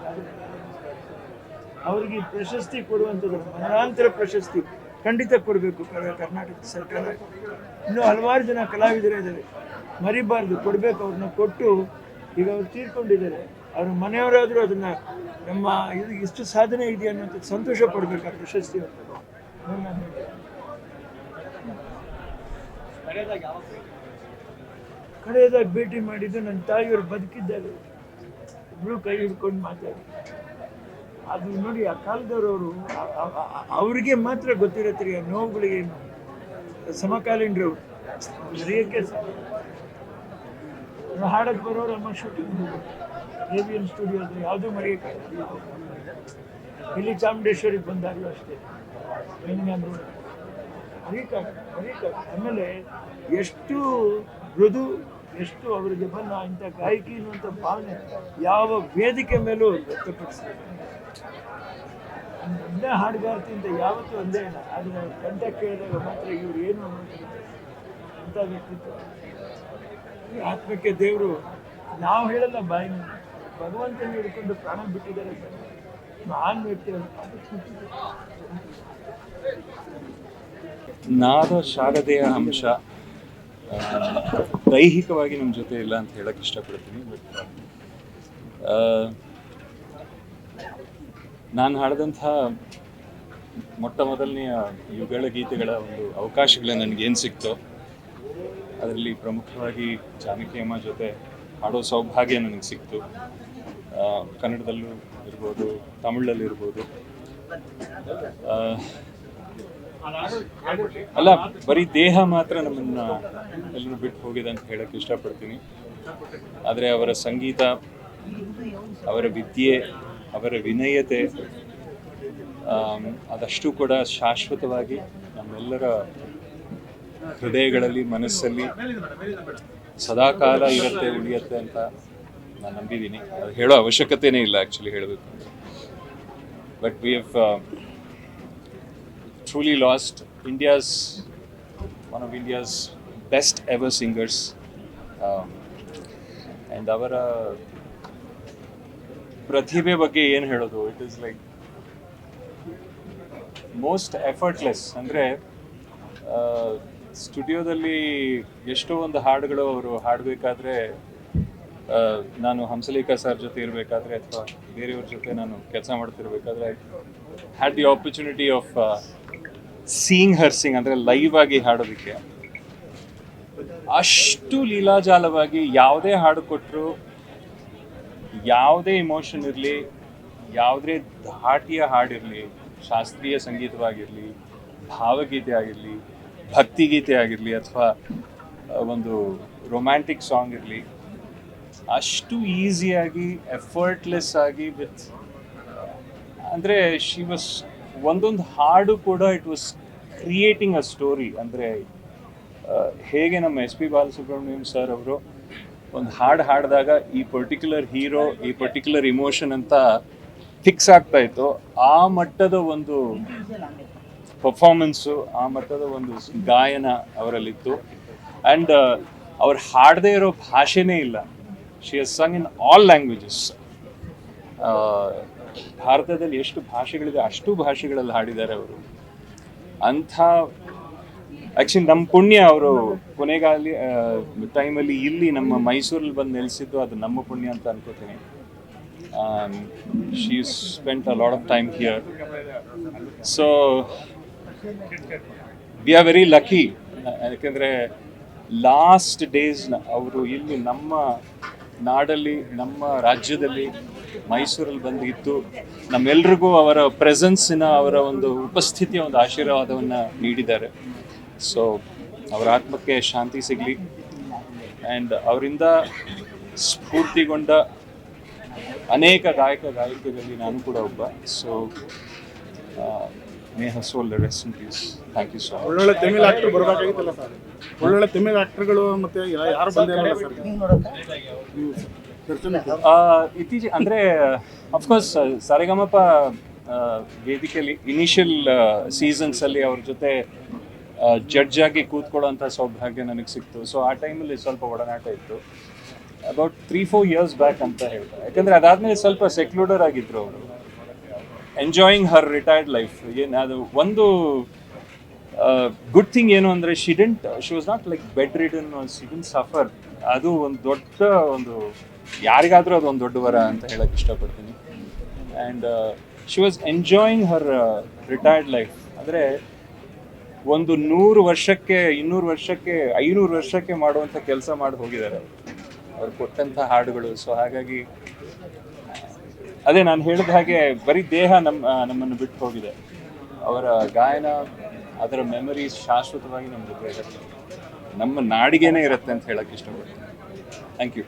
[SPEAKER 9] ಅವರಿಗೆ ಪ್ರಶಸ್ತಿ ಕೊಡುವಂಥದ್ದು ಮರಣಾಂತರ ಪ್ರಶಸ್ತಿ ಖಂಡಿತ ಕೊಡಬೇಕು ಕರ್ನಾಟಕ ಸರ್ಕಾರ. ಇನ್ನೂ ಹಲವಾರು ಜನ ಕಲಾವಿದರಿದ್ದಾರೆ, ಮರಿಬಾರ್ದು, ಕೊಡಬೇಕು. ಅವ್ರನ್ನ ಕೊಟ್ಟು, ಈಗ ಅವ್ರು ತೀರ್ಕೊಂಡಿದ್ದಾರೆ, ಅವ್ರ ಮನೆಯವರಾದರೂ ಅದನ್ನು ನಮ್ಮ ಇದು ಇಷ್ಟು ಸಾಧನೆ ಇದೆ ಅನ್ನೋಂಥದ್ದು ಸಂತೋಷ ಪಡಬೇಕು ಆ ಪ್ರಶಸ್ತಿ ಅಂತ. ಕಡೆಯದಾಗಿ ಭೇಟಿ ಮಾಡಿದ್ದು ನನ್ನ ತಾಯಿಯವರು ಬದುಕಿದ್ದಾಗ ಇಬ್ಬರು ಕೈ ಹಿಡ್ಕೊಂಡು ಮಾತಾಡಿ. ಅದು ನೋಡಿ, ಆ ಕಾಲದವರು ಅವ್ರಿಗೆ ಮಾತ್ರ ಗೊತ್ತಿರತ್ತೀರಿ ಆ ನೋವುಗಳಿಗೇನು. ಸಮಕಾಲೀನರವರು ಮರೆಯೋಕ್ಕೆ ಹಾಡಕ್ಕೆ ಬರೋರು ಅಮ್ಮ ಶೂಟಿಂಗ್ AVN ಸ್ಟುಡಿಯೋದು ಯಾವುದೂ ಮರೆಯೋಕ್ಕಾಗಲ್ಲ. ಇಲ್ಲಿ ಚಾಮುಂಡೇಶ್ವರಿಗೆ ಬಂದಾಗಲೂ ಅಷ್ಟೇ, ಮರೆಯೋಕ್ಕಾಗಲ್ಲ. ಆಮೇಲೆ ಎಷ್ಟು ಮೃದು, ಎಷ್ಟು ಅವರಿಗೆ ಬಂದ ಇಂಥ ಗಾಯಕಿ ಅನ್ನುವಂಥ ಭಾವನೆ ಯಾವ ವೇದಿಕೆ ಮೇಲೂ ವ್ಯಕ್ತಪಡಿಸ್ತಾರೆ. ಒಂದೇ ಹಾಡುಗಾರ್ತಿ ಅಂತ ಯಾವತ್ತೂ ಒಂದೇ ಇಲ್ಲ, ಆದರೆ ಕಂಠ ಕೇಳಿದಾಗ ಮಾತ್ರ ಇವ್ರು ಏನು ಅಂತ ವ್ಯಕ್ತಿತ್ವ. ಈ ಆತ್ಮಕ್ಕೆ ದೇವರು ನಾವು ಹೇಳಲ್ಲ, ಬಾಯಿ ಭಗವಂತನ ಹಿಡ್ಕೊಂಡು ಪ್ರಾಣ ಬಿಟ್ಟಿದ್ದಾರೆ. ಮಹಾನ್ ವ್ಯಕ್ತಿ
[SPEAKER 10] ನಾದ ಶಾರದೆಯ ಅಂಶ ದೈಹಿಕವಾಗಿ ನಮ್ಮ ಜೊತೆ ಇಲ್ಲ ಅಂತ ಹೇಳಕ್ಕೆ ಇಷ್ಟಪಡ್ತೀನಿ. ಬಟ್ ನಾನು ಹಾಡಿದಂಥ ಮೊಟ್ಟ ಮೊದಲನೆಯ ಯುಗಳ ಗೀತೆಗಳ ಒಂದು ಅವಕಾಶಗಳು ನನಗೇನು ಸಿಕ್ತೋ ಅದರಲ್ಲಿ ಪ್ರಮುಖವಾಗಿ ಜಾನಕಿ ಅಮ್ಮ ಜೊತೆ ಹಾಡೋ ಸೌಭಾಗ್ಯ ನನಗೆ ಸಿಕ್ತು. ಕನ್ನಡದಲ್ಲೂ ಇರ್ಬೋದು, ತಮಿಳಲ್ಲಿರ್ಬೋದು. ಅಲ್ಲ, ಬರೀ ದೇಹ ಮಾತ್ರ ನಮ್ಮನ್ನು ಎಲ್ಲರೂ ಬಿಟ್ಟು ಹೋಗಿದೆ ಅಂತ ಹೇಳಕ್ಕೆ ಇಷ್ಟಪಡ್ತೀನಿ. ಆದರೆ ಅವರ ಸಂಗೀತ, ಅವರ ವಿದ್ಯೆ, ಅವರ ವಿನಯತೆ ಅದಷ್ಟು ಕೂಡ ಶಾಶ್ವತವಾಗಿ ನಮ್ಮೆಲ್ಲರ ಹೃದಯಗಳಲ್ಲಿ, ಮನಸ್ಸಲ್ಲಿ ಸದಾಕಾಲ ಇರುತ್ತೆ, ಉಳಿಯುತ್ತೆ ಅಂತ ನಾನು ನಂಬಿದ್ದೀನಿ. ಅದು ಹೇಳೋ ಅವಶ್ಯಕತೆನೇ ಇಲ್ಲ ಆ್ಯಕ್ಚುಲಿ ಹೇಳಬೇಕು ಅಂದರೆ. But we have truly lost one of India's best ever singers, and ಅವರ ಪ್ರತಿಭೆ ಬಗ್ಗೆ ಏನು ಹೇಳೋದು, it is like most effortless. ಅಂದರೆ ಸ್ಟುಡಿಯೋದಲ್ಲಿ ಎಷ್ಟೋ ಒಂದು ಹಾಡುಗಳು ಅವರು ಹಾಡಬೇಕಾದ್ರೆ, ನಾನು ಹಂಸಲೇಖ ಸರ್ ಜೊತೆ ಇರಬೇಕಾದ್ರೆ ಅಥವಾ ಬೇರೆಯವ್ರ ಜೊತೆ ನಾನು ಕೆಲಸ ಮಾಡ್ತಿರ್ಬೇಕಾದ್ರೆ had the opportunity of seeing her sing, ಅಂದರೆ ಲೈವ್ ಆಗಿ ಹಾಡೋದಕ್ಕೆ. ಅಷ್ಟು ಲೀಲಾಜಾಲವಾಗಿ ಯಾವುದೇ ಹಾಡು ಕೊಟ್ಟರು, ಯಾವುದೇ ಇಮೋಷನ್ ಇರಲಿ, ಯಾವುದೇ ಧಾಟಿಯ ಹಾಡಿರಲಿ, ಶಾಸ್ತ್ರೀಯ ಸಂಗೀತವಾಗಿರಲಿ, ಭಾವಗೀತೆ ಆಗಿರಲಿ, ಭಕ್ತಿಗೀತೆ ಆಗಿರಲಿ, ಅಥವಾ ಒಂದು ರೊಮ್ಯಾಂಟಿಕ್ ಸಾಂಗ್ ಇರಲಿ, ಅಷ್ಟು ಈಸಿಯಾಗಿ ಎಫರ್ಟ್ಲೆಸ್ ಆಗಿ ವಿತ್, ಅಂದರೆ ಶಿ ವಾಸ್ ಒಂದೊಂದು ಹಾಡು ಕೂಡ it was creating a story. ಅಂದರೆ ಹೇಗೆ ನಮ್ಮ SP ಬಾಲಸುಬ್ರಹ್ಮಣ್ಯಂ ಸರ್ ಅವರು ಒಂದು ಹಾಡು ಹಾಡಿದಾಗ ಈ ಪರ್ಟಿಕ್ಯುಲರ್ ಹೀರೋ, ಈ ಪರ್ಟಿಕ್ಯುಲರ್ ಇಮೋಷನ್ ಅಂತ ಫಿಕ್ಸ್ ಆಗ್ತಾ ಇತ್ತು, ಆ ಮಟ್ಟದ ಒಂದು ಪರ್ಫಾರ್ಮೆನ್ಸು, ಆ ಮಟ್ಟದ ಒಂದು ಗಾಯನ ಅವರಲ್ಲಿತ್ತು. ಆ್ಯಂಡ್ ಅವ್ರು ಹಾಡದೇ ಇರೋ ಭಾಷೆನೇ ಇಲ್ಲ. She has Sung in all languages. ಭಾರತದಲ್ಲಿ ಎಷ್ಟು ಭಾಷೆಗಳಿದೆ ಅಷ್ಟು ಭಾಷೆಗಳಲ್ಲಿ ಹಾಡಿದ್ದಾರೆ ಅವರು. ಅಂಥ ಆ್ಯಕ್ಚುಲಿ ನಮ್ಮ ಪುಣ್ಯ, ಅವರು ಕೊನೆಗಾಲಿ ಟೈಮಲ್ಲಿ ಇಲ್ಲಿ ನಮ್ಮ ಮೈಸೂರಲ್ಲಿ ಬಂದು ನೆಲೆಸಿದ್ದು ಅದು ನಮ್ಮ ಪುಣ್ಯ ಅಂತ ಅನ್ಕೋತೀನಿ. She spent a lot of time here. So we are very lucky. ಯಾಕೆಂದರೆ ಲಾಸ್ಟ್ ಡೇಸ್ ಅವರು ಇಲ್ಲಿ ನಮ್ಮ ನಾಡಲ್ಲಿ, ನಮ್ಮ ರಾಜ್ಯದಲ್ಲಿ, ಮೈಸೂರಲ್ಲಿ ಬಂದಿದ್ದು ನಮ್ಮೆಲ್ರಿಗೂ ಅವರ ಪ್ರೆಸೆನ್ಸಿನ, ಅವರ ಒಂದು ಉಪಸ್ಥಿತಿಯ ಒಂದು ಆಶೀರ್ವಾದವನ್ನು ನೀಡಿದ್ದಾರೆ. ಸೊ ಅವರ ಆತ್ಮಕ್ಕೆ ಶಾಂತಿ ಸಿಗಲಿ. ಆ್ಯಂಡ್ ಅವರಿಂದ ಸ್ಫೂರ್ತಿಗೊಂಡ ಅನೇಕ ಗಾಯಕರಲ್ಲಿ ನಾನು ಕೂಡ ಒಬ್ಬ. So may her soul rest in peace. Thank you so much.
[SPEAKER 11] ಒಳ್ಳೊಳ್ಳೆ ತಮಿಳ್ ಆಕ್ಟರ್ ಬರಬೇಕಾಗಿತ್ತಲ್ಲ ಸರ್, ಒಳ್ಳೊಳ್ಳೆ ತಮಿಳ್ ಆಕ್ಟರ್ಗಳು ಮತ್ತೆ ಯಾರು ಬಂದಿರಲ್ಲ ಸರ್
[SPEAKER 10] ಇತ್ತೀಚೆಗೆ. ಅಂದರೆ ಅಫ್ಕೋರ್ಸ್ ಸರಿಗಮಪ ವೇದಿಕೆಯಲ್ಲಿ ಇನಿಷಿಯಲ್ ಸೀಸನ್ಸಲ್ಲಿ ಅವ್ರ ಜೊತೆ ಜಡ್ಜ್ ಆಗಿ ಕೂತ್ಕೊಳ್ಳೋಂಥ ಸೌಭಾಗ್ಯ ನನಗೆ ಸಿಕ್ತು. ಸೊ ಆ ಟೈಮಲ್ಲಿ ಸ್ವಲ್ಪ ಒಡನಾಟ ಇತ್ತು. ಅಬೌಟ್ 3-4 years ಬ್ಯಾಕ್ ಅಂತ ಹೇಳ್ತಾರೆ. ಯಾಕಂದರೆ ಅದಾದಮೇಲೆ ಸ್ವಲ್ಪ ಸೆಕ್ಯುಲರ್ ಆಗಿದ್ದರು ಅವರು. ಎಂಜಾಯಿಂಗ್ ಹರ್ ರಿಟೈರ್ಡ್ ಲೈಫ್. ಏನು ಅದು ಒಂದು ಗುಡ್ ಥಿಂಗ್ ಏನು ಅಂದರೆ she was not like bed ridden, she didn't suffer. ಅದು ಒಂದು ದೊಡ್ಡ ಒಂದು ಯಾರಿಗಾದರೂ ಅದು ಒಂದು ದೊಡ್ಡ ವರ ಅಂತ ಹೇಳಕ್ಕೆ ಇಷ್ಟಪಡ್ತೀನಿ. And she was enjoying Har retired life. ಅಂದರೆ ಒಂದು 100 ವರ್ಷಕ್ಕೆ 200 ವರ್ಷಕ್ಕೆ 500 ವರ್ಷಕ್ಕೆ ಮಾಡುವಂಥ ಕೆಲಸ ಮಾಡಿ ಹೋಗಿದ್ದಾರೆ ಅವ್ರು ಕೊಟ್ಟಂಥ ಹಾಡುಗಳು. ಸೊ ಹಾಗಾಗಿ ಅದೇ ನಾನು ಹೇಳಿದ ಹಾಗೆ ಬರೀ ದೇಹ ನಮ್ಮನ್ನು ಬಿಟ್ಟು ಹೋಗಿದೆ, ಅವರ ಗಾಯನ ಅದರ ಮೆಮರೀಸ್ ಶಾಶ್ವತವಾಗಿ ನಮ್ಮ ಜೊತೆ ಇರುತ್ತೆ, ನಮ್ಮ ನಾಡಿಗೇನೆ ಇರುತ್ತೆ ಅಂತ ಹೇಳಕ್ಕೆ ಇಷ್ಟಪಡ್ತೀನಿ. Thank you.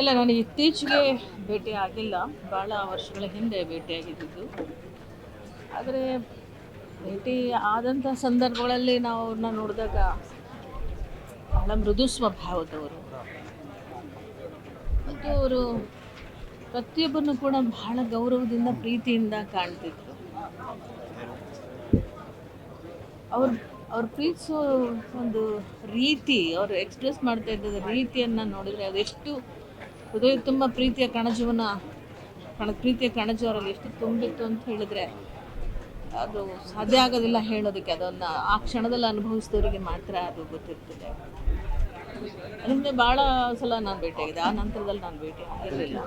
[SPEAKER 12] ಇಲ್ಲ, ನಾನು ಇತ್ತೀಚೆಗೆ ಭೇಟಿ ಆಗಿಲ್ಲ, ಭಾಳ ವರ್ಷಗಳ ಹಿಂದೆ ಭೇಟಿಯಾಗಿದ್ದು. ಆದರೆ ಭೇಟಿ ಆದಂಥ ಸಂದರ್ಭಗಳಲ್ಲಿ ನಾವು ಅವ್ರನ್ನ ನೋಡಿದಾಗ ಬಹಳ ಮೃದು ಸ್ವಭಾವದವರು ಮತ್ತು ಅವರು ಪ್ರತಿಯೊಬ್ಬರನ್ನು ಕೂಡ ಬಹಳ ಗೌರವದಿಂದ ಪ್ರೀತಿಯಿಂದ ಕಾಣ್ತಿದ್ರು. ಅವ್ರು ಪ್ರೀತಿಸೋ ಒಂದು ರೀತಿ, ಅವರು ಎಕ್ಸ್ಪ್ರೆಸ್ ಮಾಡ್ತಾ ಇದ್ದ ರೀತಿಯನ್ನು ನೋಡಿದರೆ ಅದೆಷ್ಟು ಹೃದಯ ತುಂಬ ಪ್ರೀತಿಯ ಕಣಜು ಅವರಲ್ಲಿ ಎಷ್ಟು ತುಂಬಿತ್ತು ಅಂತ ಹೇಳಿದ್ರೆ ಅದು ಸಾಧ್ಯ ಆಗೋದಿಲ್ಲ ಹೇಳೋದಕ್ಕೆ. ಅದನ್ನು ಆ ಕ್ಷಣದಲ್ಲಿ ಅನುಭವಿಸಿದವರಿಗೆ ಮಾತ್ರ ಅದು ಗೊತ್ತಿರ್ತದೆ. ಅದರಿಂದ ಭಾಳ ಸಲ ನಾನು ಭೇಟಿಯಾಗಿದೆ, ಆ ನಂತರದಲ್ಲಿ ನಾನು ಭೇಟಿ ಆಗಿರಲಿಲ್ಲ.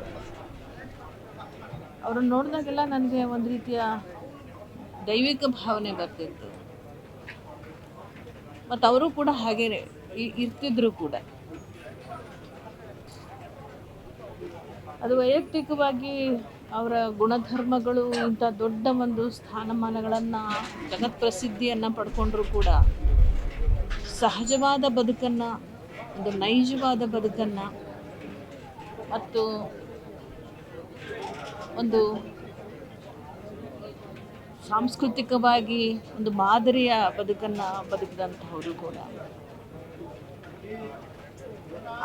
[SPEAKER 12] ಅವ್ರನ್ನ ನೋಡಿದಾಗೆಲ್ಲ ನನಗೆ ಒಂದು ರೀತಿಯ ದೈವಿಕ ಭಾವನೆ ಬರ್ತಿತ್ತು. ಮತ್ತು ಅವರು ಕೂಡ ಹಾಗೇ ಇರ್ತಿದ್ರು ಕೂಡ. ಅದು ವೈಯಕ್ತಿಕವಾಗಿ ಅವರ ಗುಣಧರ್ಮಗಳು ಇಂಥ ದೊಡ್ಡ ಒಂದು ಸ್ಥಾನಮಾನಗಳನ್ನು ಜಗತ್ಪ್ರಸಿದ್ಧಿಯನ್ನು ಪಡ್ಕೊಂಡ್ರೂ ಕೂಡ ಸಹಜವಾದ ಬದುಕನ್ನು, ಒಂದು ನೈಜವಾದ ಬದುಕನ್ನು ಮತ್ತು ಒಂದು ಸಾಂಸ್ಕೃತಿಕವಾಗಿ ಒಂದು ಮಾದರಿಯ ಬದುಕನ್ನು ಬದುಕಿದಂಥವರು ಕೂಡ.